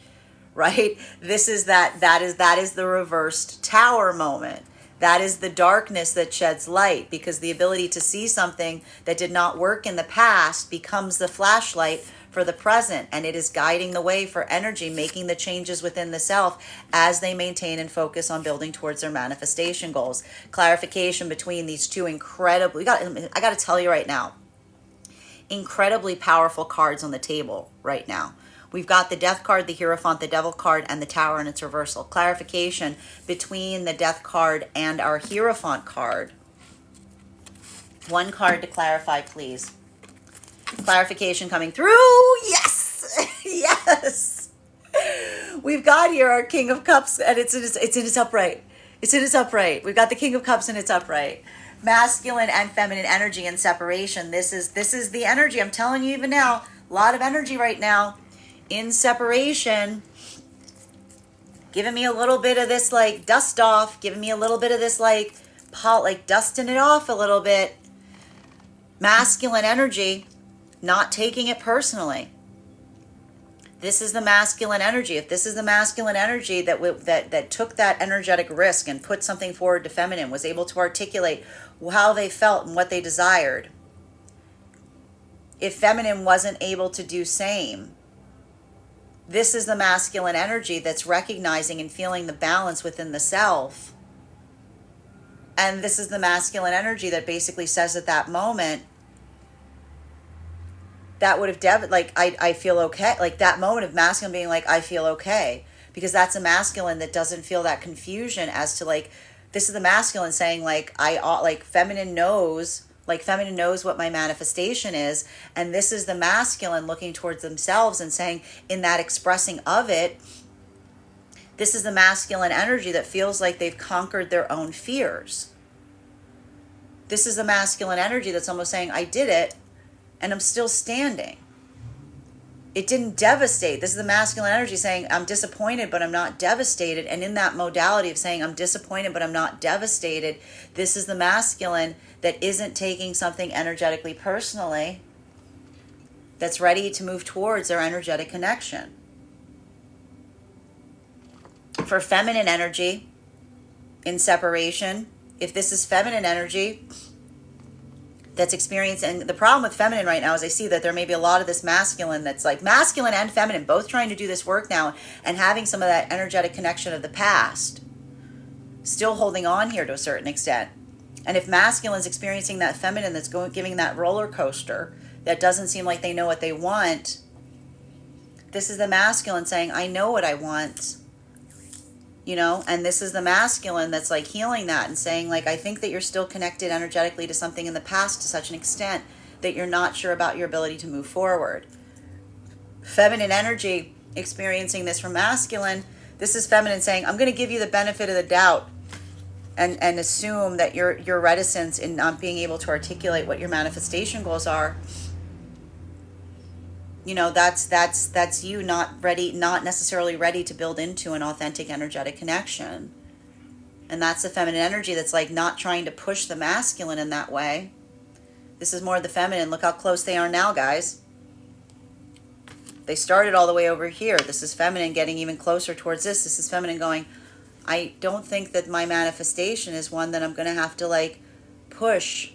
Right? This is that is the reversed Tower moment. That is the darkness that sheds light, because the ability to see something that did not work in the past becomes the flashlight for the present, and it is guiding the way for energy, making the changes within the self as they maintain and focus on building towards their manifestation goals. Clarification between these two incredibly, I got to tell you right now, incredibly powerful cards on the table right now. We've got the Death card, the Hierophant, the Devil card, and the Tower in its reversal. Clarification between the Death card and our Hierophant card. One card to clarify, please. Clarification coming through. Yes. Yes. We've got here our King of Cups, and it's in its upright. It's in its upright. We've got the King of Cups in its upright. Masculine and feminine energy in separation. This is the energy. I'm telling you even now, a lot of energy right now in separation. Giving me a little bit of this like dust off, giving me a little bit of this like dusting it off a little bit. Masculine energy, not taking it personally. This is the masculine energy. If this is the masculine energy that took that energetic risk and put something forward to feminine, was able to articulate how they felt and what they desired. If feminine wasn't able to do same, this is the masculine energy that's recognizing and feeling the balance within the self. And this is the masculine energy that basically says at that moment, that would have, I feel okay. Like that moment of masculine being like, I feel okay. Because that's a masculine that doesn't feel that confusion as to like, this is the masculine saying like, feminine knows what my manifestation is. And this is the masculine looking towards themselves and saying, in that expressing of it, this is the masculine energy that feels like they've conquered their own fears. This is the masculine energy that's almost saying, I did it and I'm still standing. It didn't devastate. This is the masculine energy saying, I'm disappointed, but I'm not devastated. And in that modality of saying, I'm disappointed, but I'm not devastated, this is the masculine that isn't taking something energetically personally, that's ready to move towards their energetic connection. For feminine energy in separation, if this is feminine energy that's experiencing, the problem with feminine right now is I see that there may be a lot of this masculine that's like masculine and feminine both trying to do this work now and having some of that energetic connection of the past, still holding on here to a certain extent. And if masculine's experiencing that feminine that's giving that roller coaster that doesn't seem like they know what they want, this is the masculine saying, I know what I want. And this is the masculine that's like healing that and saying like, I think that you're still connected energetically to something in the past to such an extent that you're not sure about your ability to move forward. Feminine energy experiencing this from masculine, this is feminine saying, I'm going to give you the benefit of the doubt and assume that your reticence in not being able to articulate what your manifestation goals are, that's you not necessarily ready to build into an authentic energetic connection. And that's the feminine energy that's like not trying to push the masculine in that way. This is more the feminine. Look how close they are now, guys. They started all the way over here. This is feminine getting even closer towards this. This is feminine going, I don't think that my manifestation is one that I'm going to have to like push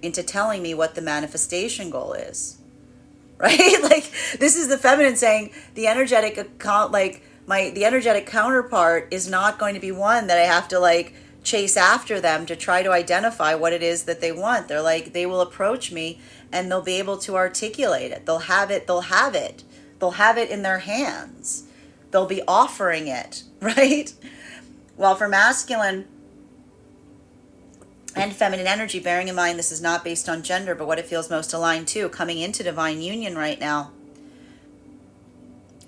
into telling me what the manifestation goal is. Right? Like this is the feminine saying the energetic account, like the energetic counterpart is not going to be one that I have to like chase after them to try to identify what it is that they want. They're like, they will approach me and they'll be able to articulate it. They'll have it in their hands. They'll be offering it, right? Well, for masculine and feminine energy, bearing in mind this is not based on gender, but what it feels most aligned to, coming into divine union right now.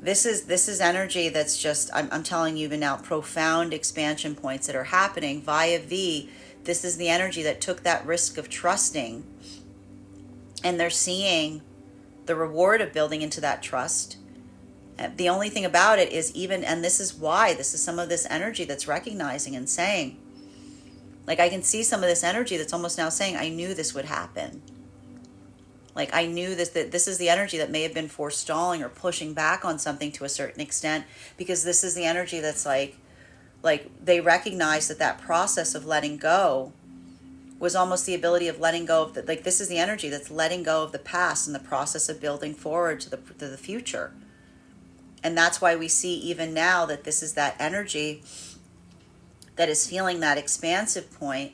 This is energy that's just, I'm telling you even now, profound expansion points that are happening via V. This is the energy that took that risk of trusting, and they're seeing the reward of building into that trust. The only thing about it is and this is why, this is some of this energy that's recognizing and saying, like I can see some of this energy that's almost now saying, I knew this would happen. Like I knew that this is the energy that may have been forestalling or pushing back on something to a certain extent, because this is the energy that's like they recognize that process of letting go was almost the ability of letting go of the, like, this is the energy that's letting go of the past in the process of building forward to the future. And that's why we see even now that this is that energy that is feeling that expansive point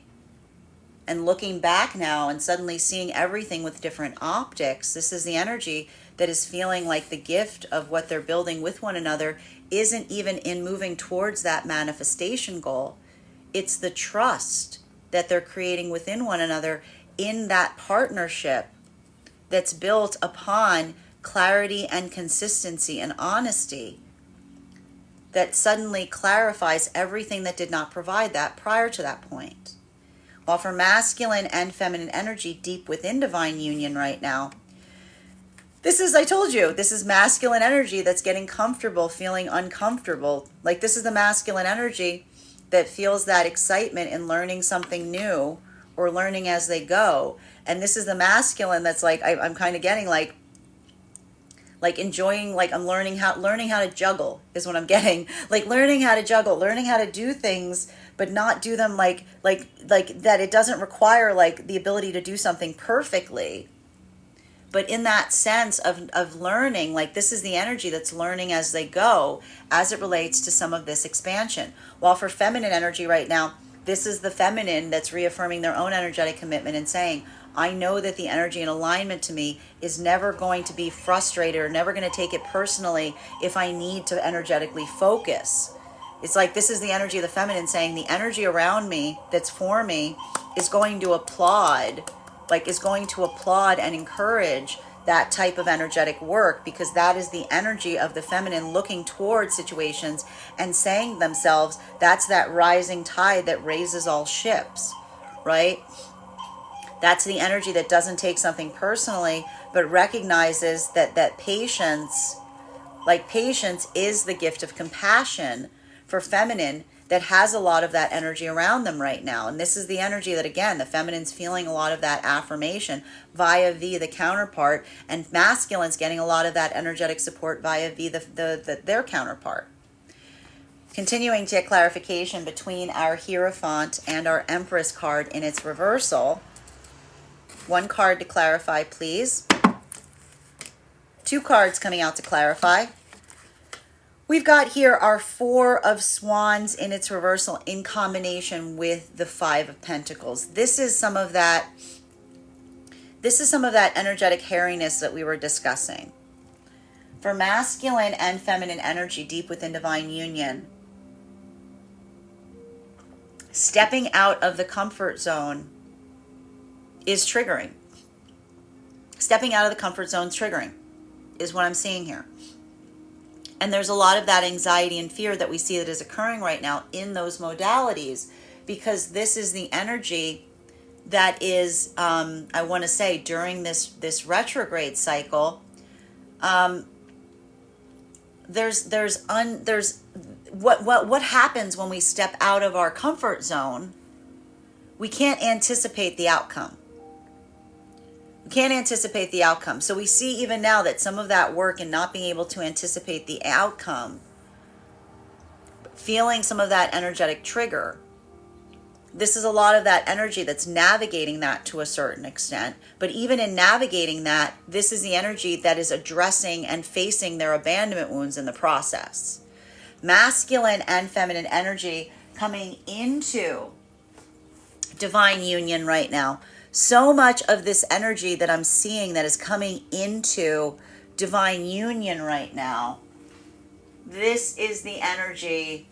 and looking back now and suddenly seeing everything with different optics. This is the energy that is feeling like the gift of what they're building with one another isn't even in moving towards that manifestation goal. It's the trust that they're creating within one another in that partnership that's built upon clarity and consistency and honesty, that suddenly clarifies everything that did not provide that prior to that point. While for masculine and feminine energy deep within divine union right now, this is, I told you, this is masculine energy that's getting comfortable, feeling uncomfortable. Like, this is the masculine energy that feels that excitement in learning something new or learning as they go. And this is the masculine that's like, I'm kind of getting like enjoying, like I'm learning how to juggle is what I'm getting. Like learning how to juggle, learning how to do things, but not do them like that. It doesn't require like the ability to do something perfectly. But in that sense of learning, like this is the energy that's learning as they go as it relates to some of this expansion. While for feminine energy right now, this is the feminine that's reaffirming their own energetic commitment and saying, I know that the energy in alignment to me is never going to be frustrated or never going to take it personally if I need to energetically focus. It's like this is the energy of the feminine saying the energy around me that's for me is going to applaud, and encourage that type of energetic work, because that is the energy of the feminine looking towards situations and saying to themselves, that's that rising tide that raises all ships, right? That's the energy that doesn't take something personally, but recognizes that patience is the gift of compassion for feminine that has a lot of that energy around them right now. And this is the energy that, again, the feminine's feeling a lot of that affirmation via the counterpart, and masculine's getting a lot of that energetic support via their counterpart. Continuing to get clarification between our Hierophant and our Empress card in its reversal. One card to clarify, please. Two cards coming out to clarify. We've got here our Four of Swands in its reversal in combination with the Five of Pentacles. This is some of that energetic hairiness that we were discussing. For masculine and feminine energy deep within divine union, stepping out of the comfort zone is triggering. Stepping out of the comfort zone is triggering, is what I'm seeing here. And there's a lot of that anxiety and fear that we see that is occurring right now in those modalities, because this is the energy that is, I want to say, during this retrograde cycle, there's what happens when we step out of our comfort zone. We can't anticipate the outcome. Can't anticipate the outcome. So we see even now that some of that work and not being able to anticipate the outcome, feeling some of that energetic trigger, this is a lot of that energy that's navigating that to a certain extent. But even in navigating that, this is the energy that is addressing and facing their abandonment wounds in the process. Masculine and feminine energy coming into divine union right now. So much of this energy that I'm seeing that is coming into divine union right now, this is the energy,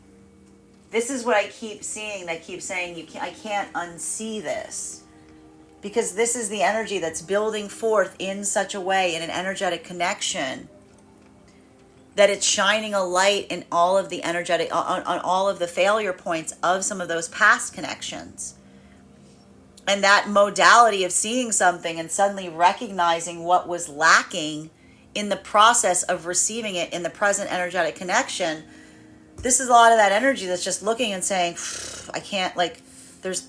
this is what I keep seeing that keeps saying I can't unsee this. Because this is the energy that's building forth in such a way, in an energetic connection, that it's shining a light in all of the energetic, on all of the failure points of some of those past connections. And that modality of seeing something and suddenly recognizing what was lacking in the process of receiving it in the present energetic connection. This is a lot of that energy that's just looking and saying, I can't, like, this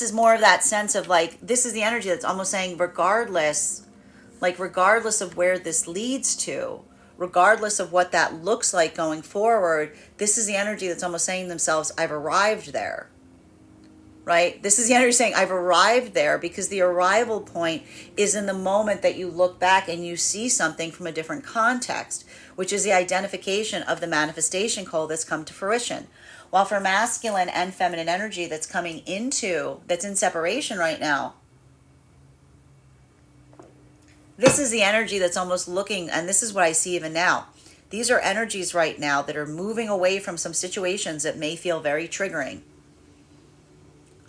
is more of that sense of like, this is the energy that's almost saying regardless of where this leads to, regardless of what that looks like going forward, this is the energy that's almost saying to themselves, I've arrived there. right? This is the energy saying, I've arrived there, because the arrival point is in the moment that you look back and you see something from a different context, which is the identification of the manifestation call that's come to fruition. While for masculine and feminine energy that's coming into, that's in separation right now, this is the energy that's almost looking, and this is what I see even now. These are energies right now that are moving away from some situations that may feel very triggering.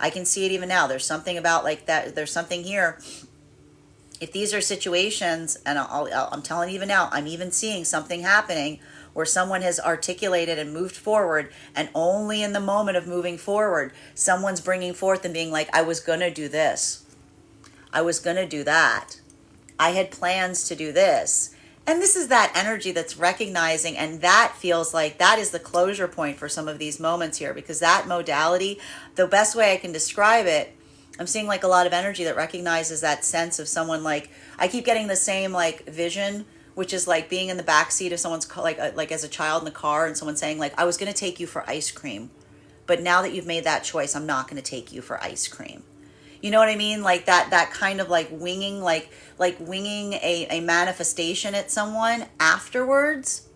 I can see it even now. There's something about like that. There's something here. If these are situations, and I'm telling you even now, I'm even seeing something happening where someone has articulated and moved forward, and only in the moment of moving forward, someone's bringing forth and being like, I was going to do this. I was going to do that. I had plans to do this. And this is that energy that's recognizing, and that feels like that is the closure point for some of these moments here, because that modality, the best way I can describe it, I'm seeing like a lot of energy that recognizes that sense of someone, like, I keep getting the same like vision, which is like being in the backseat of someone's car, like as a child in the car, and someone saying like, I was going to take you for ice cream, but now that you've made that choice, I'm not going to take you for ice cream. You know what I mean? Like that kind of like winging, like winging a manifestation at someone afterwards.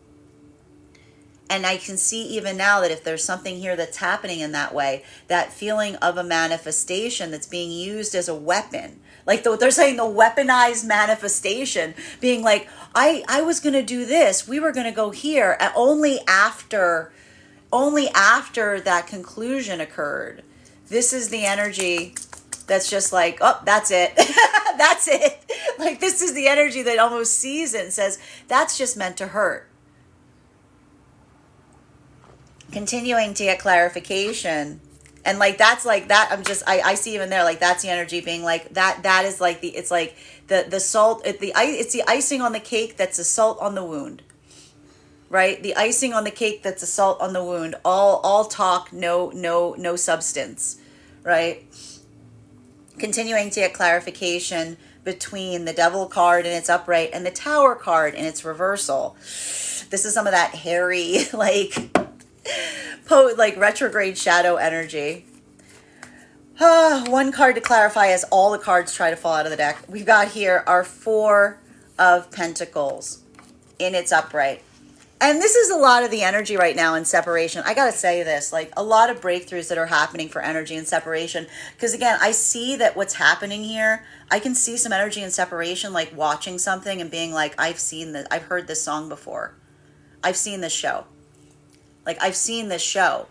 And I can see even now that if there's something here that's happening in that way, that feeling of a manifestation that's being used as a weapon, like they're saying the weaponized manifestation, being like, I was going to do this. We were going to go here, and only after that conclusion occurred. This is the energy that's just like, oh, that's it. That's it. Like, this is the energy that almost sees it and says, that's just meant to hurt. Continuing to get clarification. And like, that's like that. I see even there, like, that's the energy being like, that is like it's like the salt, it's the icing on the cake that's the salt on the wound. Right? The icing on the cake that's the salt on the wound. All talk, no substance. Right? Continuing to get clarification between the Devil card in its upright and the Tower card in its reversal. This is some of that hairy, like retrograde shadow energy. One card to clarify as all the cards try to fall out of the deck. We've got here our Four of Pentacles in its upright. And this is a lot of the energy right now in separation. I got to say this, like a lot of breakthroughs that are happening for energy in separation. Because again, I see that what's happening here, I can see some energy in separation, like watching something and being like, I've heard this song before. I've seen this show. Like, I've seen this show.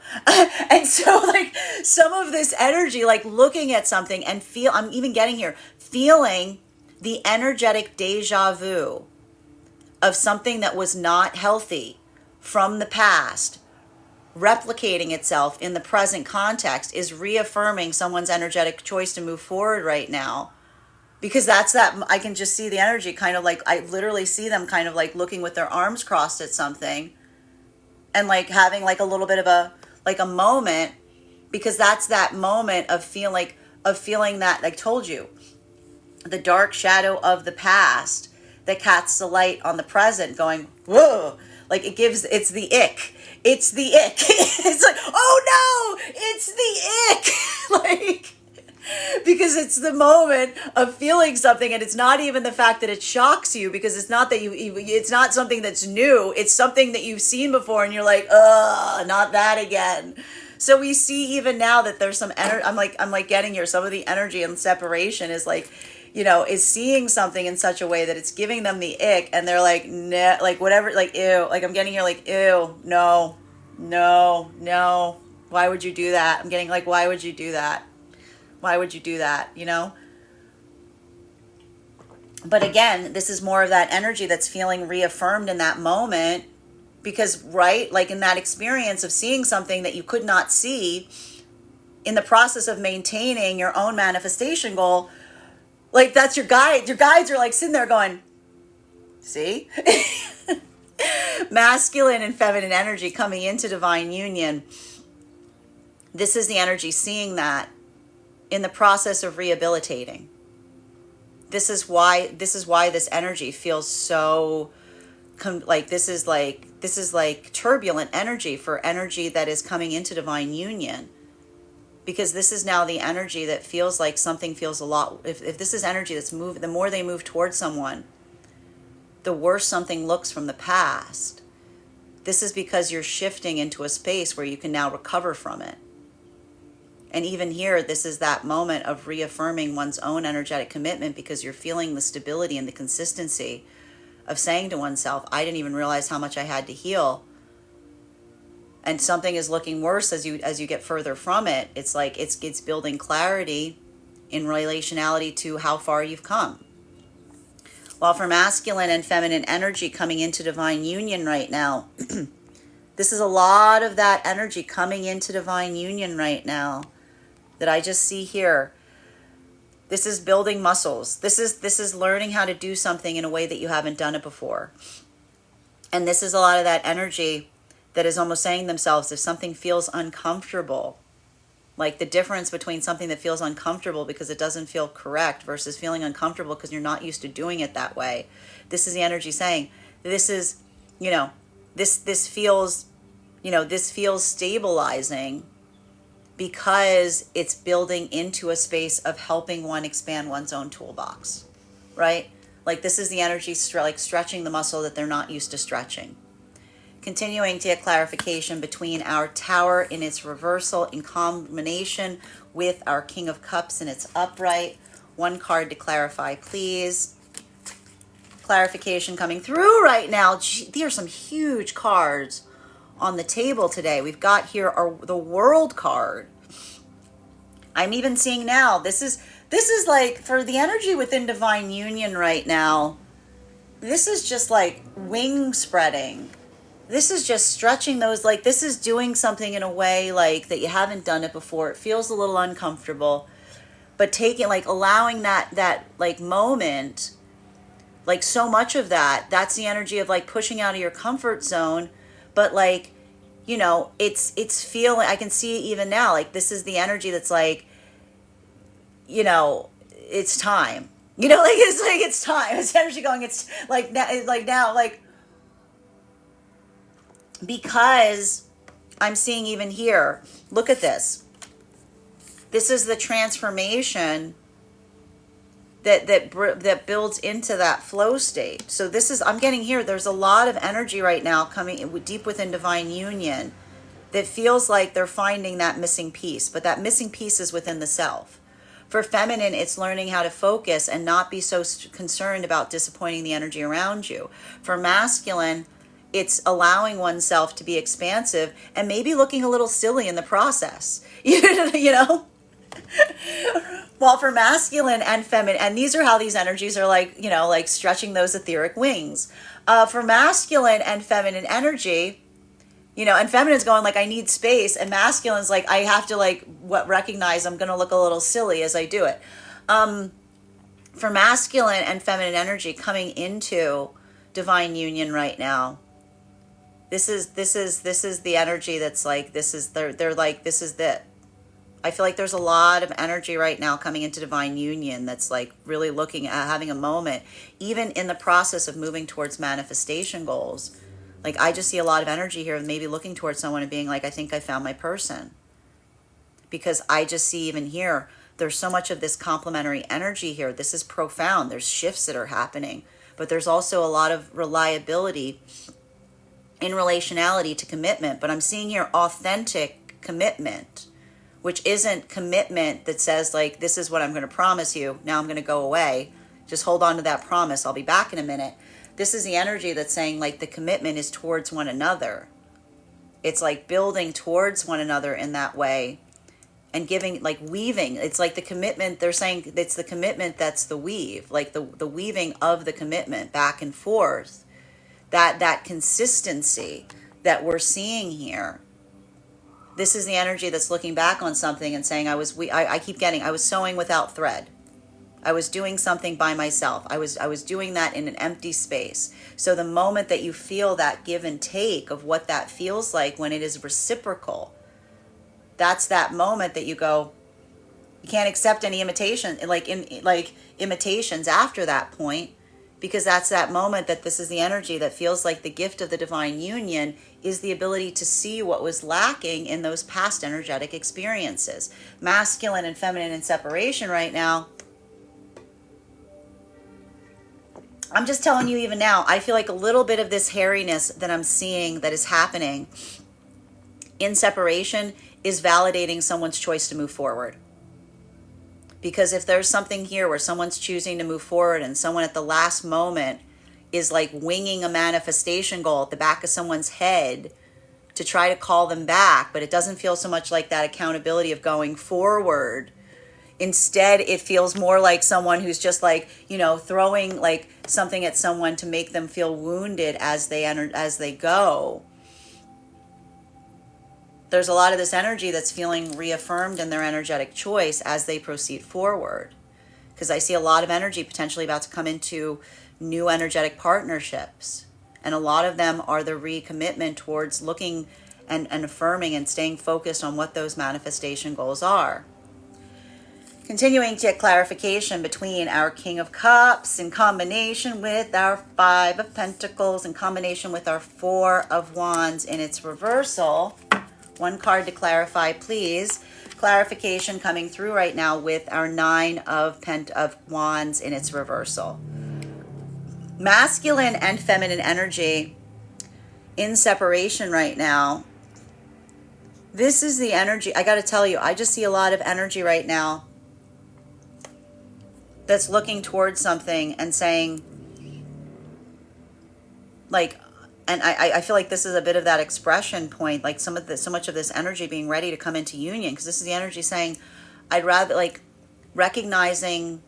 And so like some of this energy, like looking at something and I'm even getting here, feeling the energetic deja vu of something that was not healthy from the past, replicating itself in the present context, is reaffirming someone's energetic choice to move forward right now. Because that's that, I can just see the energy kind of like, I literally see them kind of like looking with their arms crossed at something and like having like a little bit of a moment, because that's that moment of feeling that, like, told you, the dark shadow of the past that casts the light on the present, going, whoa, like it's the ick. It's the ick. It's like, oh no, it's the ick. Like, because it's the moment of feeling something, and it's not even the fact that it shocks you, because it's not that it's not something that's new. It's something that you've seen before, and you're like, ugh, not that again. So we see even now that there's some energy. I'm like getting here. Some of the energy and separation is like, is seeing something in such a way that it's giving them the ick, and they're like, nah, like whatever, like, ew, like I'm getting here like, ew, no, why would you do that? I'm getting like, why would you do that? Why would you do that? But again, this is more of that energy that's feeling reaffirmed in that moment, because, right, like in that experience of seeing something that you could not see in the process of maintaining your own manifestation goal, like that's your guide. Your guides are like sitting there going, see? Masculine and feminine energy coming into divine union. This is the energy seeing that in the process of rehabilitating. This is why this energy feels so this is like turbulent energy for energy that is coming into divine union. because this is now the energy that feels like something feels a lot. If this is energy that's moved, the more they move towards someone, the worse something looks from the past. This is because you're shifting into a space where you can now recover from it. And even here, this is that moment of reaffirming one's own energetic commitment, because you're feeling the stability and the consistency of saying to oneself, I didn't even realize how much I had to heal. And something is looking worse as you get further from it. It's like it's building clarity in relationality to how far you've come. While for masculine and feminine energy coming into divine union right now, this is a lot of that energy coming into divine union right now that I just see here. This is building muscles. This is learning how to do something in a way that you haven't done it before. And this is a lot of that energy that is almost saying to themselves, if something feels uncomfortable, like the difference between something that feels uncomfortable because it doesn't feel correct versus feeling uncomfortable because you're not used to doing it that way. This is the energy saying, this is, this feels stabilizing, because it's building into a space of helping one expand one's own toolbox, right? Like this is the energy like stretching the muscle that they're not used to stretching. Continuing to get clarification between our Tower in its reversal in combination with our King of Cups in its upright. One card to clarify, please. Clarification coming through right now. There are some huge cards on the table today. We've got here the World card. I'm even seeing now, this is like for the energy within divine union right now, this is just like wing spreading. This is just stretching those, like this is doing something in a way like that you haven't done it before. It feels a little uncomfortable, but taking, like allowing that like moment, like so much of that's the energy of like pushing out of your comfort zone. But like, it's feeling, I can see it even now, like this is the energy that's like, it's time, it's time. It's energy going, it's like now, because I'm seeing even here, look at this. This is the transformation that builds into that flow state. So this is, I'm getting here, there's a lot of energy right now coming deep within divine union that feels like they're finding that missing piece, but that missing piece is within the self. For feminine, it's learning how to focus and not be so concerned about disappointing the energy around you. For masculine, it's allowing oneself to be expansive and maybe looking a little silly in the process. While for masculine and feminine, and these are how these energies are like, like stretching those etheric wings. For masculine and feminine energy, and feminine's going like, I need space. And masculine's like, I have to recognize I'm going to look a little silly as I do it. For masculine and feminine energy coming into divine union right now, this is the energy that's like, they're like, this is it. I feel like there's a lot of energy right now coming into divine union that's like really looking at having a moment, even in the process of moving towards manifestation goals. Like I just see a lot of energy here, maybe looking towards someone and being like, I think I found my person. Because I just see even here, there's so much of this complementary energy here. This is profound. There's shifts that are happening, but there's also a lot of reliability in relationality to commitment. But I'm seeing here authentic commitment, which isn't commitment that says like, this is what I'm going to promise you. Now I'm going to go away. Just hold on to that promise. I'll be back in a minute. This is the energy that's saying like the commitment is towards one another. It's like building towards one another in that way and giving, like weaving. It's like the commitment, they're saying it's the commitment that's the weave, like the weaving of the commitment back and forth. That consistency that we're seeing here. This is the energy that's looking back on something and saying, I was sewing without thread. I was doing something by myself. I was doing that in an empty space. So the moment that you feel that give and take of what that feels like when it is reciprocal, that's that moment that you go, you can't accept any imitation, imitations after that point. because that's that moment that this is the energy that feels like the gift of the divine union is the ability to see what was lacking in those past energetic experiences. Masculine and feminine in separation right now. I'm just telling you even now, I feel like a little bit of this hairiness that I'm seeing that is happening in separation is validating someone's choice to move forward. Because if there's something here where someone's choosing to move forward and someone at the last moment is like winging a manifestation goal at the back of someone's head to try to call them back, but it doesn't feel so much like that accountability of going forward. Instead, it feels more like someone who's just like, you know, throwing like something at someone to make them feel wounded as they enter, as they go. There's a lot of this energy that's feeling reaffirmed in their energetic choice as they proceed forward. Because I see a lot of energy potentially about to come into new energetic partnerships. And a lot of them are the recommitment towards looking and affirming and staying focused on what those manifestation goals are. Continuing to get clarification between our King of Cups in combination with our Five of Pentacles in combination with our Four of Wands in its reversal. One card to clarify, please. Clarification coming through right now with our Nine of Wands in its reversal. Masculine and feminine energy in separation right now. This is the energy. I got to tell you, I just see a lot of energy right now that's looking towards something and saying, like, and I feel like this is a bit of that expression point, like so much of this energy being ready to come into union, because this is the energy saying, I'd rather, like, recognizing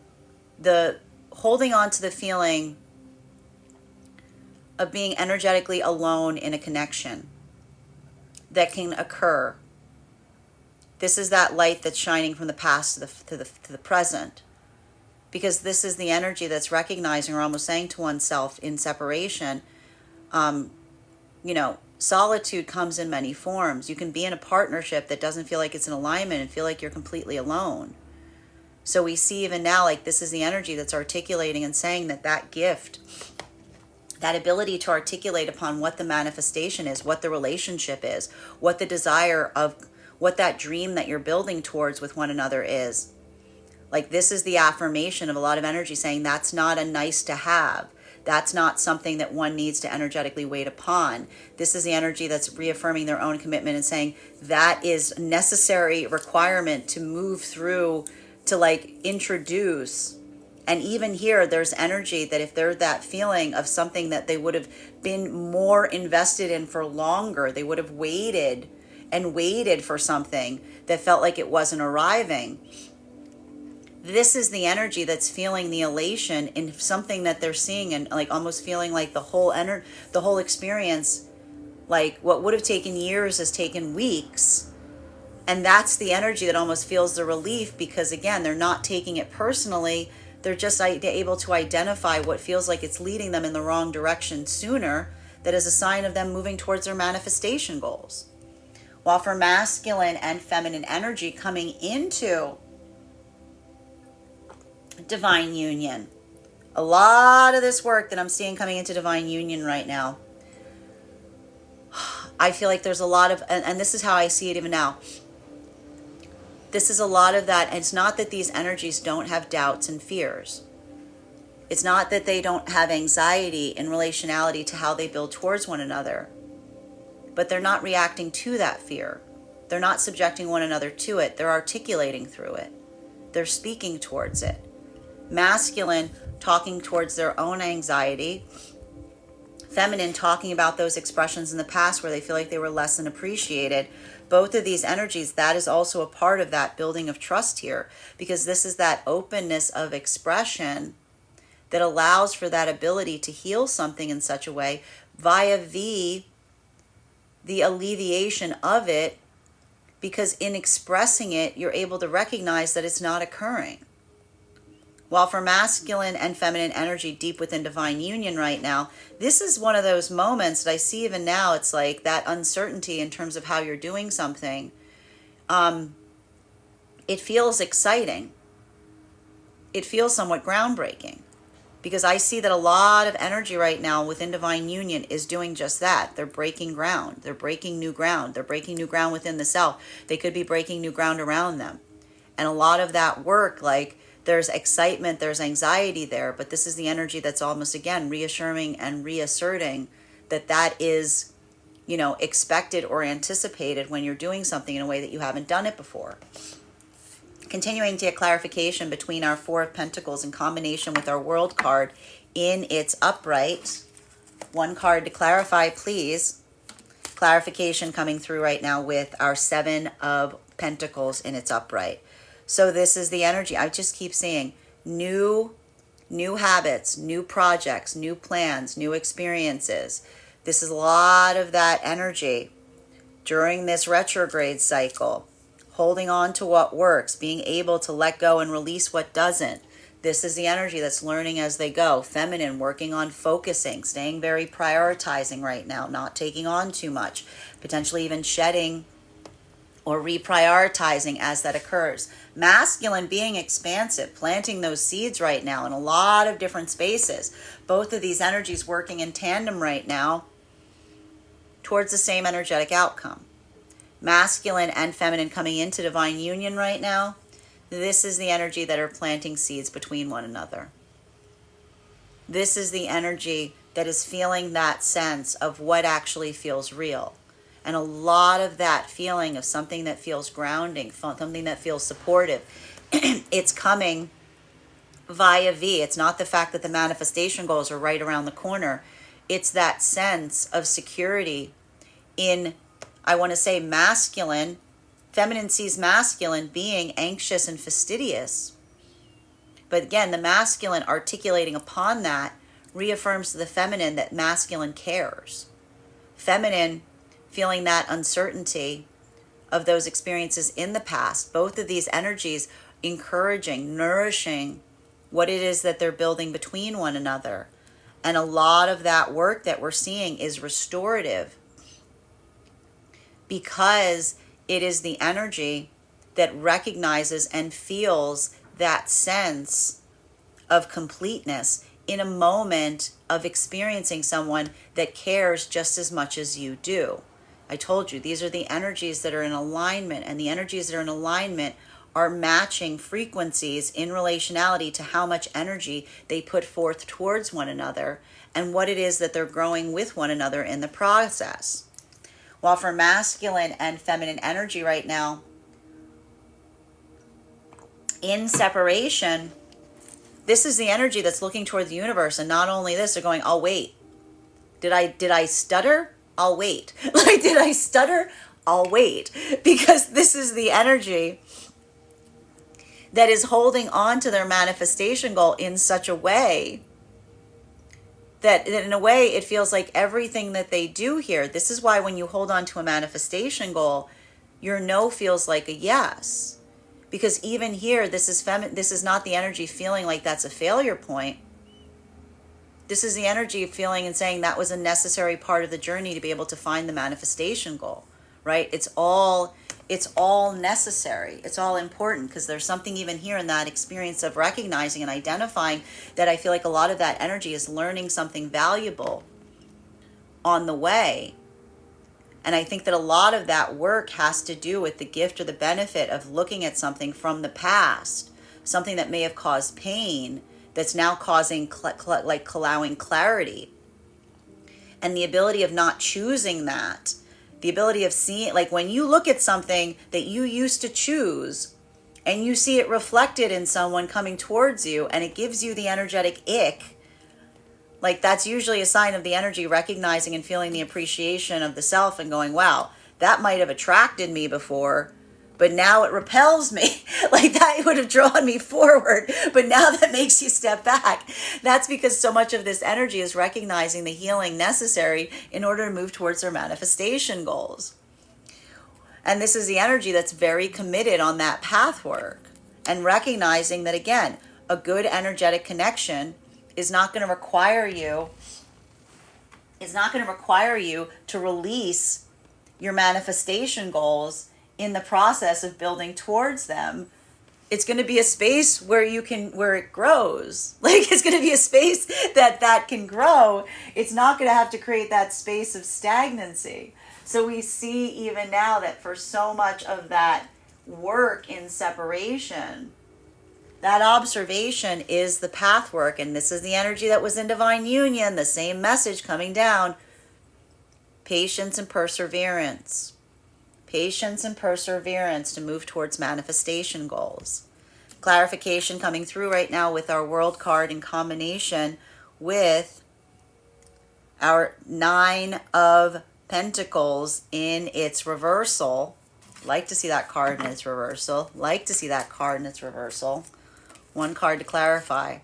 the, holding on to the feeling of being energetically alone in a connection that can occur. This is that light that's shining from the past to the present. Because this is the energy that's recognizing or almost saying to oneself in separation, you know, solitude comes in many forms. You can be in a partnership that doesn't feel like it's in alignment and feel like you're completely alone. So we see even now, like, this is the energy that's articulating and saying that that gift, that ability to articulate upon what the manifestation is, what the relationship is, what the desire of, what that dream that you're building towards with one another is. Like, this is the affirmation of a lot of energy saying that's not a nice to have. That's not something that one needs to energetically wait upon. This is the energy that's reaffirming their own commitment and saying that is necessary requirement to move through, to like introduce. And even here, there's energy that if there's that feeling of something that they would have been more invested in for longer, they would have waited and waited for something that felt like it wasn't arriving. This is the energy that's feeling the elation in something that they're seeing and like almost feeling like the whole experience, like what would have taken years has taken weeks. And that's the energy that almost feels the relief, because again, they're not taking it personally. They're just able to identify what feels like it's leading them in the wrong direction sooner, that is a sign of them moving towards their manifestation goals. While for masculine and feminine energy coming into divine union, a lot of this work that I'm seeing coming into divine union right now, I feel like there's a lot of, and this is how I see it even now, this is a lot of that. And it's not that these energies don't have doubts and fears. It's not that they don't have anxiety in relationality to how they build towards one another, but they're not reacting to that fear. They're not subjecting one another to it. They're articulating through it. They're speaking towards it. Masculine talking towards their own anxiety. Feminine talking about those expressions in the past where they feel like they were less than appreciated. Both of these energies, that is also a part of that building of trust here, because this is that openness of expression that allows for that ability to heal something in such a way via the alleviation of it, because in expressing it, you're able to recognize that it's not occurring. While for masculine and feminine energy deep within divine union right now, this is one of those moments that I see even now. It's like that uncertainty in terms of how you're doing something. It feels exciting. It feels somewhat groundbreaking. because I see that a lot of energy right now within divine union is doing just that. They're breaking ground. They're breaking new ground. They're breaking new ground within the self. They could be breaking new ground around them. And a lot of that work, like there's excitement, there's anxiety there, but this is the energy that's almost, again, reassuring and reasserting that that is, you know, expected or anticipated when you're doing something in a way that you haven't done it before. Continuing to get clarification between our Four of Pentacles in combination with our World card in its upright. One card to clarify, please. Clarification coming through right now with our Seven of Pentacles in its upright. So this is the energy. I just keep seeing new habits, new projects, new plans, new experiences. This is a lot of that energy during this retrograde cycle. Holding on to what works, being able to let go and release what doesn't. This is the energy that's learning as they go. Feminine, working on focusing, staying very prioritizing right now, not taking on too much, potentially even shedding or reprioritizing as that occurs. Masculine, being expansive, planting those seeds right now in a lot of different spaces. Both of these energies working in tandem right now towards the same energetic outcome. Masculine and feminine coming into divine union right now. This is the energy that are planting seeds between one another. This is the energy that is feeling that sense of what actually feels real. And a lot of that feeling of something that feels grounding, something that feels supportive, it's coming via V. It's not the fact that the manifestation goals are right around the corner. It's that sense of security in, I want to say, masculine. Feminine sees masculine being anxious and fastidious. But again, the masculine articulating upon that reaffirms to the feminine that masculine cares. Feminine feeling that uncertainty of those experiences in the past. Both of these energies encouraging, nourishing what it is that they're building between one another. And a lot of that work that we're seeing is restorative, because it is the energy that recognizes and feels that sense of completeness in a moment of experiencing someone that cares just as much as you do. I told you, these are the energies that are in alignment, and the energies that are in alignment are matching frequencies in relationality to how much energy they put forth towards one another and what it is that they're growing with one another in the process. While for masculine and feminine energy right now, in separation, this is the energy that's looking toward the universe. And not only this, they're going, I'll wait. Did I stutter? I'll wait. Like, did I stutter? I'll wait. Because this is the energy that is holding on to their manifestation goal in such a way that in a way it feels like everything that they do here. This is why when you hold on to a manifestation goal, your no feels like a yes. Because even here, this is not the energy feeling like that's a failure point. This is the energy of feeling and saying that was a necessary part of the journey to be able to find the manifestation goal, right? It's all necessary. It's all important, because there's something even here in that experience of recognizing and identifying that I feel like a lot of that energy is learning something valuable on the way. And I think that a lot of that work has to do with the gift or the benefit of looking at something from the past, something that may have caused pain that's now causing allowing clarity, and the ability of not choosing that, the ability of seeing, like when you look at something that you used to choose and you see it reflected in someone coming towards you and it gives you the energetic ick, like that's usually a sign of the energy recognizing and feeling the appreciation of the self and going, wow, that might have attracted me before, but now it repels me. Like that would have drawn me forward, but now that makes you step back. That's because so much of this energy is recognizing the healing necessary in order to move towards their manifestation goals. And this is the energy that's very committed on that path work, and recognizing that, again, a good energetic connection is not going to require you to release your manifestation goals in the process of building towards them, It's going to be a space where where it grows. Like, it's going to be a space that can grow. It's not going to have to create that space of stagnancy. So we see even now that for so much of that work in separation, that observation is the path work. And this is the energy that was in divine union, the same message coming down. Patience and perseverance. Patience and perseverance to move towards manifestation goals. Clarification coming through right now with our world card in combination with our 9 of Pentacles in its reversal. Like to see that card in its reversal. Like to see that card in its reversal. One card to clarify.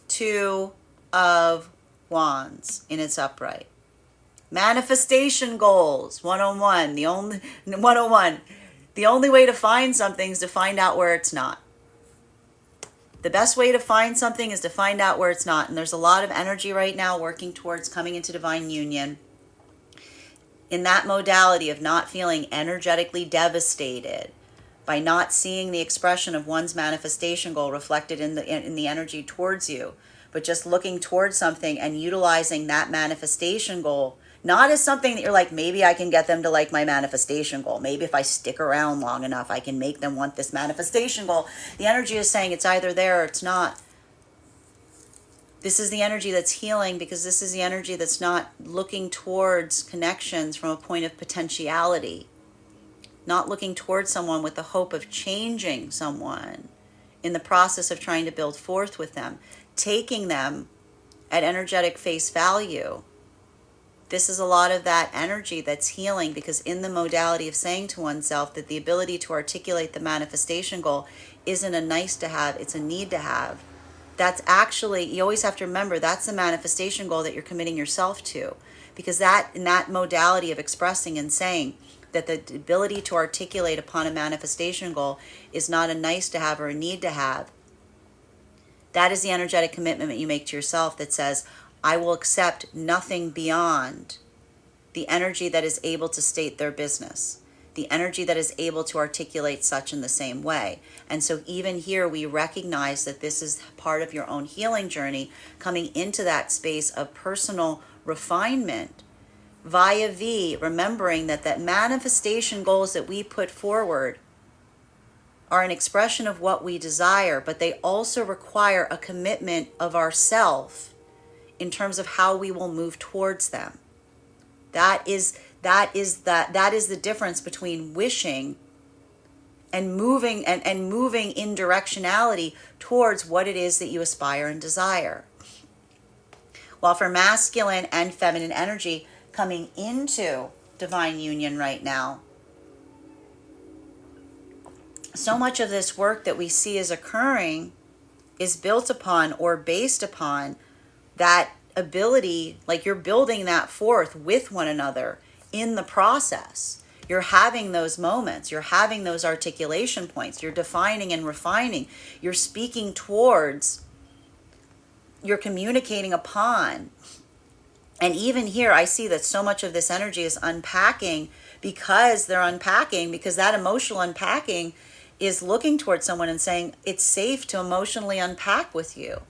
2 of Wands in its upright. Manifestation goals 101. The only way to find something is to find out where it's not. The best way to find something is to find out where it's not. And there's a lot of energy right now working towards coming into divine union in that modality of not feeling energetically devastated by not seeing the expression of one's manifestation goal reflected in the energy towards you, but just looking towards something and utilizing that manifestation goal. Not as something that you're like, maybe I can get them to like my manifestation goal. Maybe if I stick around long enough, I can make them want this manifestation goal. The energy is saying it's either there or it's not. This is the energy that's healing, because this is the energy that's not looking towards connections from a point of potentiality. Not looking towards someone with the hope of changing someone in the process of trying to build forth with them. Taking them at energetic face value. This is a lot of that energy that's healing, because in the modality of saying to oneself that the ability to articulate the manifestation goal isn't a nice to have, it's a need to have. That's actually, you always have to remember, that's the manifestation goal that you're committing yourself to. Because that, in that modality of expressing and saying that the ability to articulate upon a manifestation goal is not a nice to have or a need to have, that is the energetic commitment that you make to yourself that says, I will accept nothing beyond the energy that is able to state their business, the energy that is able to articulate such in the same way. And so even here, we recognize that this is part of your own healing journey, coming into that space of personal refinement via V, remembering that manifestation goals that we put forward are an expression of what we desire, but they also require a commitment of ourself in terms of how we will move towards them. That is the difference between wishing and moving and moving in directionality towards what it is that you aspire and desire. While for masculine and feminine energy coming into divine union right now, so much of this work that we see is occurring is built upon or based upon that ability, like you're building that forth with one another in the process. You're having those moments, you're having those articulation points, you're defining and refining, you're speaking towards, you're communicating upon. And even here, I see that so much of this energy is unpacking, because that emotional unpacking is looking towards someone and saying, it's safe to emotionally unpack with you.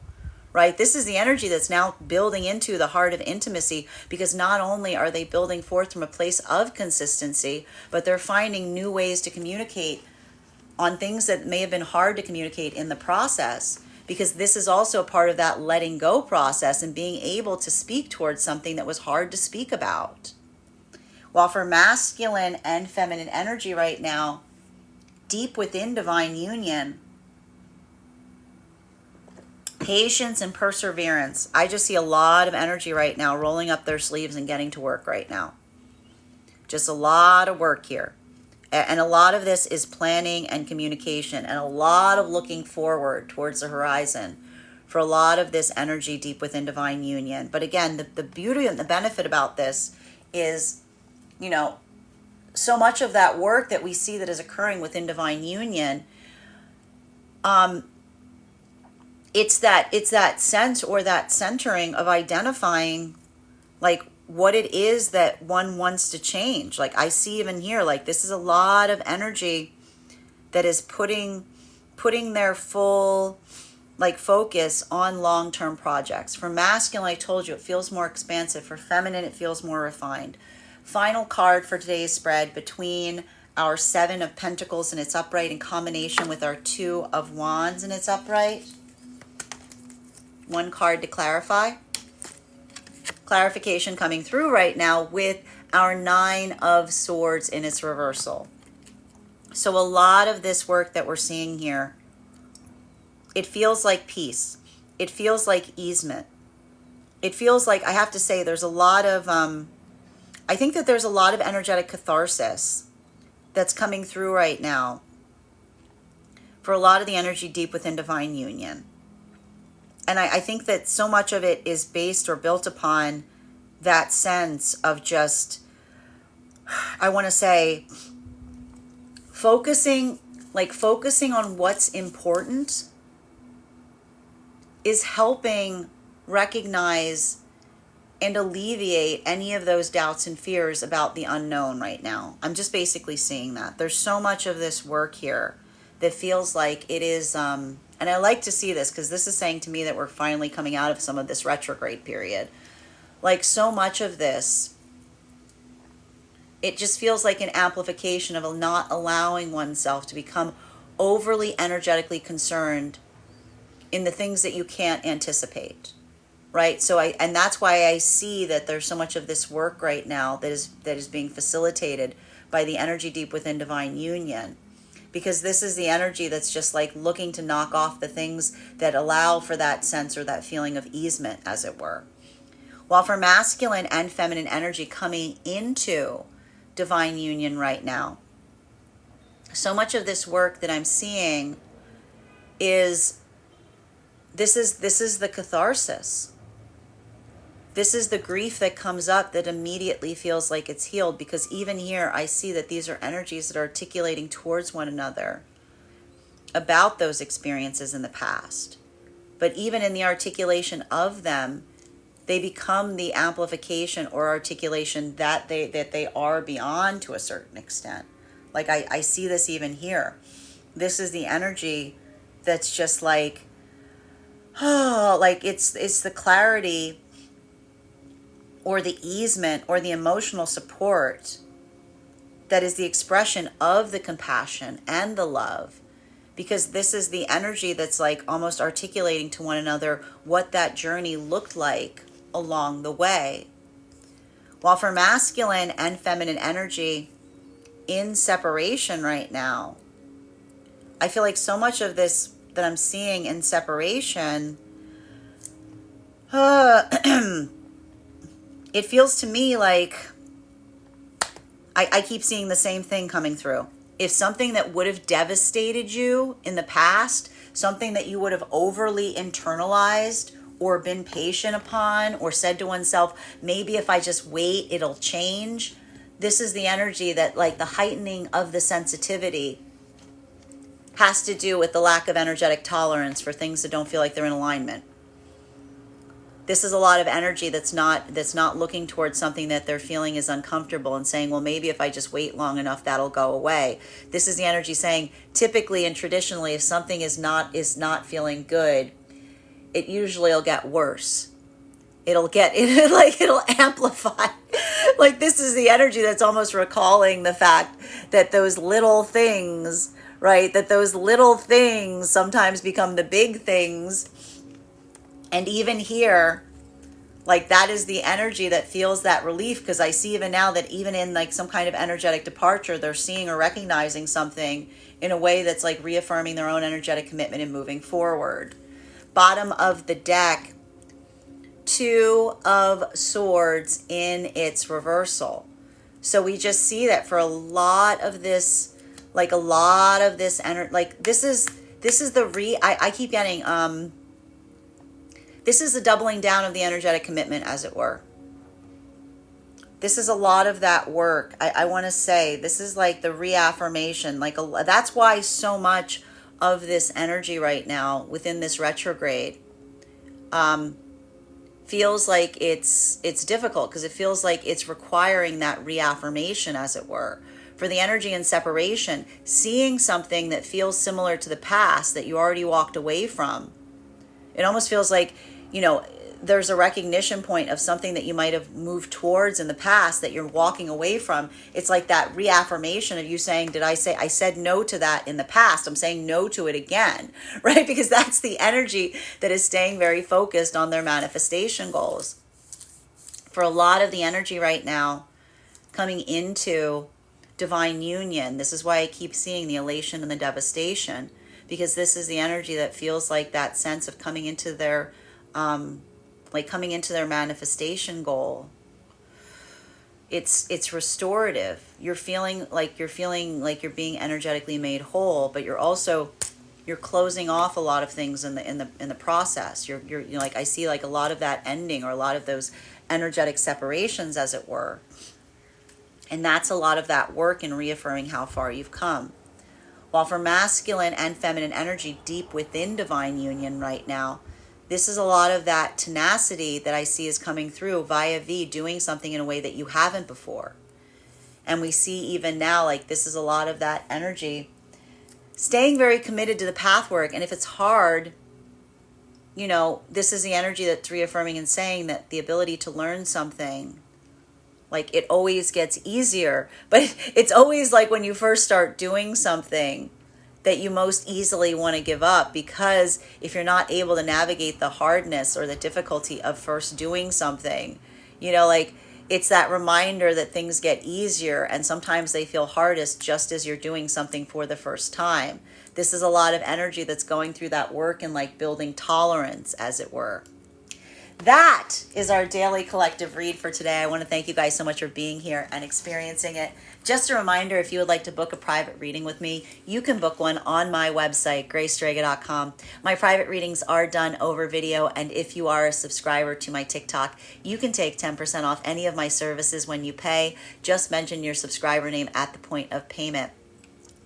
Right? This is the energy that's now building into the heart of intimacy, because not only are they building forth from a place of consistency, but they're finding new ways to communicate on things that may have been hard to communicate in the process, because this is also a part of that letting go process and being able to speak towards something that was hard to speak about. While for masculine and feminine energy right now, deep within divine union, patience and perseverance. I just see a lot of energy right now rolling up their sleeves and getting to work right now. Just a lot of work here. And a lot of this is planning and communication, and a lot of looking forward towards the horizon for a lot of this energy deep within divine union. But again, the beauty and the benefit about this is, so much of that work that we see that is occurring within divine union, it's that sense or that centering of identifying like what it is that one wants to change. Like I see even here, like this is a lot of energy that is putting their full focus on long-term projects. For masculine, I told you, it feels more expansive. For feminine, it feels more refined. Final card for today's spread, between our 7 of Pentacles in its upright in combination with our 2 of Wands in its upright. One card to clarify. Clarification coming through right now with our 9 of Swords in its reversal. So a lot of this work that we're seeing here, it feels like peace. It feels like easement. It feels like, I have to say, there's a lot of, I think that there's a lot of energetic catharsis that's coming through right now for a lot of the energy deep within divine union. And I think that so much of it is based or built upon that sense of just, I want to say, focusing on what's important is helping recognize and alleviate any of those doubts and fears about the unknown right now. I'm just basically seeing that. There's so much of this work here that feels like it is, and I like to see this because this is saying to me that we're finally coming out of some of this retrograde period. Like so much of this, it just feels like an amplification of not allowing oneself to become overly energetically concerned in the things that you can't anticipate, right? So and that's why I see that there's so much of this work right now that is being facilitated by the energy deep within divine union, because this is the energy that's just like looking to knock off the things that allow for that sense or that feeling of easement, as it were. While for masculine and feminine energy coming into divine union right now, so much of this work that I'm seeing is this is the catharsis. This is the grief that comes up that immediately feels like it's healed, because even here I see that these are energies that are articulating towards one another about those experiences in the past. But even in the articulation of them, they become the amplification or articulation that they are beyond to a certain extent. Like I see this even here. This is the energy that's just like, oh, like it's the clarity or the easement or the emotional support that is the expression of the compassion and the love, because this is the energy that's like almost articulating to one another what that journey looked like along the way. While for masculine and feminine energy in separation right now, I feel like so much of this that I'm seeing in separation, it feels to me like I keep seeing the same thing coming through. If something that would have devastated you in the past, something that you would have overly internalized or been patient upon or said to oneself, maybe if I just wait, it'll change. This is the energy that like the heightening of the sensitivity has to do with the lack of energetic tolerance for things that don't feel like they're in alignment. This is a lot of energy that's not looking towards something that they're feeling is uncomfortable and saying, well, maybe if I just wait long enough, that'll go away. This is the energy saying, typically and traditionally, if something is not feeling good, it usually will get worse. It'll amplify. Like this is the energy that's almost recalling the fact that those little things, right? That those little things sometimes become the big things. And even here, like that is the energy that feels that relief, because I see even now that even in like some kind of energetic departure, they're seeing or recognizing something in a way that's like reaffirming their own energetic commitment and moving forward. Bottom of the deck, 2 of Swords in its reversal. So we just see that for a lot of this, like a lot of this energy, like this is the I keep getting, this is the doubling down of the energetic commitment, as it were. This is a lot of that work. I want to say this is like the reaffirmation. That's why so much of this energy right now within this retrograde feels like it's difficult, because it feels like it's requiring that reaffirmation, as it were. For the energy in separation, seeing something that feels similar to the past that you already walked away from. It almost feels like, there's a recognition point of something that you might have moved towards in the past that you're walking away from. It's like that reaffirmation of you saying, I said no to that in the past. I'm saying no to it again, right? Because that's the energy that is staying very focused on their manifestation goals. For a lot of the energy right now coming into divine union, this is why I keep seeing the elation and the devastation, because this is the energy that feels like that sense of coming into their manifestation goal. It's restorative. You're feeling like you're being energetically made whole, but you're closing off a lot of things in the process. You're like, I see like a lot of that ending, or a lot of those energetic separations, as it were. And that's a lot of that work in reaffirming how far you've come. While for masculine and feminine energy deep within divine union right now, this is a lot of that tenacity that I see is coming through via V, doing something in a way that you haven't before. And we see even now, like, this is a lot of that energy staying very committed to the path work. And if it's hard, this is the energy that's reaffirming and saying that the ability to learn something, like, it always gets easier. But it's always like when you first start doing something that you most easily want to give up, because if you're not able to navigate the hardness or the difficulty of first doing something, it's that reminder that things get easier, and sometimes they feel hardest just as you're doing something for the first time. This is a lot of energy that's going through that work and like building tolerance, as it were. That is our daily collective read for today. I want to thank you guys so much for being here and experiencing it. Just a reminder, if you would like to book a private reading with me, you can book one on my website, graystrega.com. My private readings are done over video, and if you are a subscriber to my TikTok, you can take 10% off any of my services when you pay. Just mention your subscriber name at the point of payment.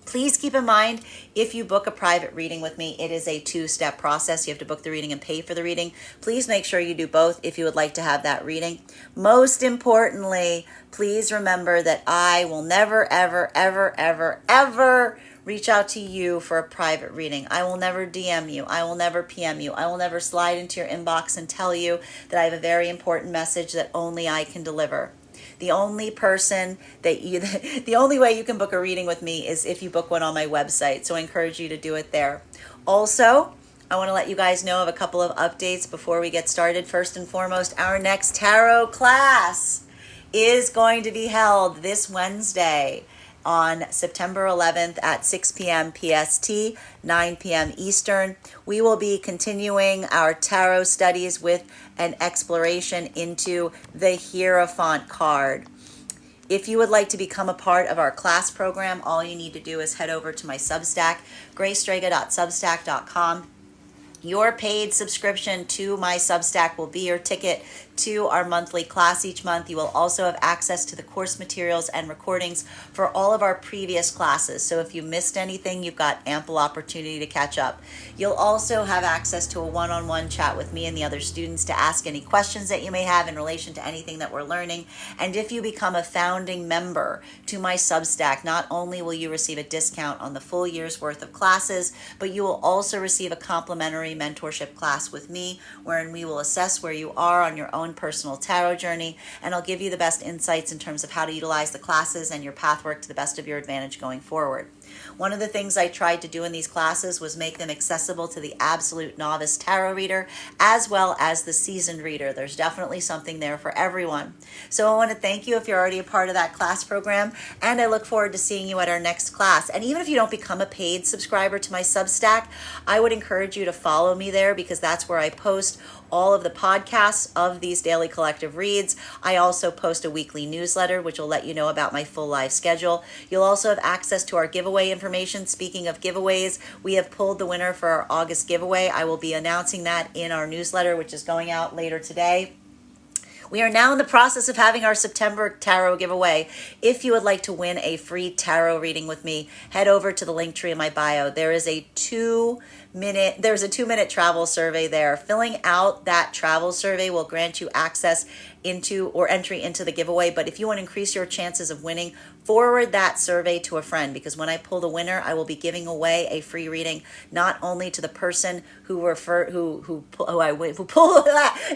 Please keep in mind, if you book a private reading with me, it is a 2-step process. You have to book the reading and pay for the reading. Please make sure you do both if you would like to have that reading. Most importantly, please remember that I will never, ever, ever, ever, ever reach out to you for a private reading. I will never DM you. I will never PM you. I will never slide into your inbox and tell you that I have a very important message that only I can deliver. The only way you can book a reading with me is if you book one on my website. So I encourage you to do it there. Also, I want to let you guys know of a couple of updates before we get started. First and foremost, our next tarot class is going to be held this Wednesday on September 11th at 6 p.m. PST, 9 p.m. Eastern. We will be continuing our tarot studies with an exploration into the Hierophant card. If you would like to become a part of our class program, all you need to do is head over to my Substack, graystrega.substack.com. Your paid subscription to my Substack will be your ticket to our monthly class each month. You will also have access to the course materials and recordings for all of our previous classes. So if you missed anything, you've got ample opportunity to catch up. You'll also have access to a one-on-one chat with me and the other students to ask any questions that you may have in relation to anything that we're learning. And if you become a founding member to my Substack, not only will you receive a discount on the full year's worth of classes, but you will also receive a complimentary mentorship class with me, wherein we will assess where you are on your own personal tarot journey, and I'll give you the best insights in terms of how to utilize the classes and your pathwork to the best of your advantage going forward. One of the things I tried to do in these classes was make them accessible to the absolute novice tarot reader as well as the seasoned reader. There's definitely something there for everyone. So I want to thank you if you're already a part of that class program, and I look forward to seeing you at our next class. And even if you don't become a paid subscriber to my Substack, I would encourage you to follow me there, because that's where I post all of the podcasts of these daily collective reads. I also post a weekly newsletter, which will let you know about my full live schedule. You'll also have access to our giveaway information. Speaking of giveaways, we have pulled the winner for our August giveaway. I will be announcing that in our newsletter, which is going out later today. We are now in the process of having our September tarot giveaway. If you would like to win a free tarot reading with me, head over to the link tree in my bio. There is a 2-minute travel survey there. Filling out that travel survey will grant you access into or entry into the giveaway. But if you want to increase your chances of winning, forward that survey to a friend, because when I pull the winner, I will be giving away a free reading, not only to the person who pull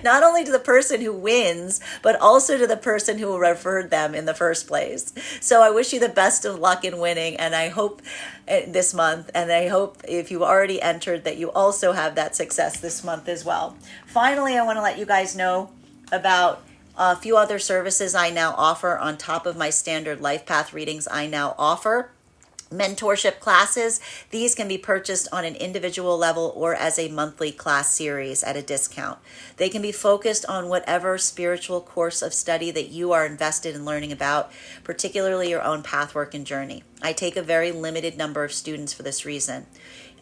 not only to the person who wins, but also to the person who referred them in the first place. So I wish you the best of luck in winning, and I hope this month, and I hope if you've already entered that you also have that success this month as well. Finally, I want to let you guys know about a few other services I now offer on top of my standard life path readings. I now offer mentorship classes. These can be purchased on an individual level or as a monthly class series at a discount. They can be focused on whatever spiritual course of study that you are invested in learning about, particularly your own pathwork and journey. I take a very limited number of students for this reason.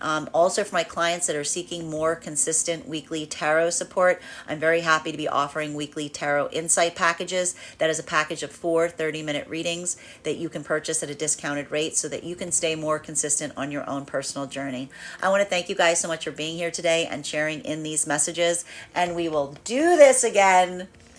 Also, for my clients that are seeking more consistent weekly tarot support, I'm very happy to be offering weekly tarot insight packages. That is a package of 4 30-minute readings that you can purchase at a discounted rate so that you can stay more consistent on your own personal journey. I want to thank you guys so much for being here today and sharing in these messages, and we will do this again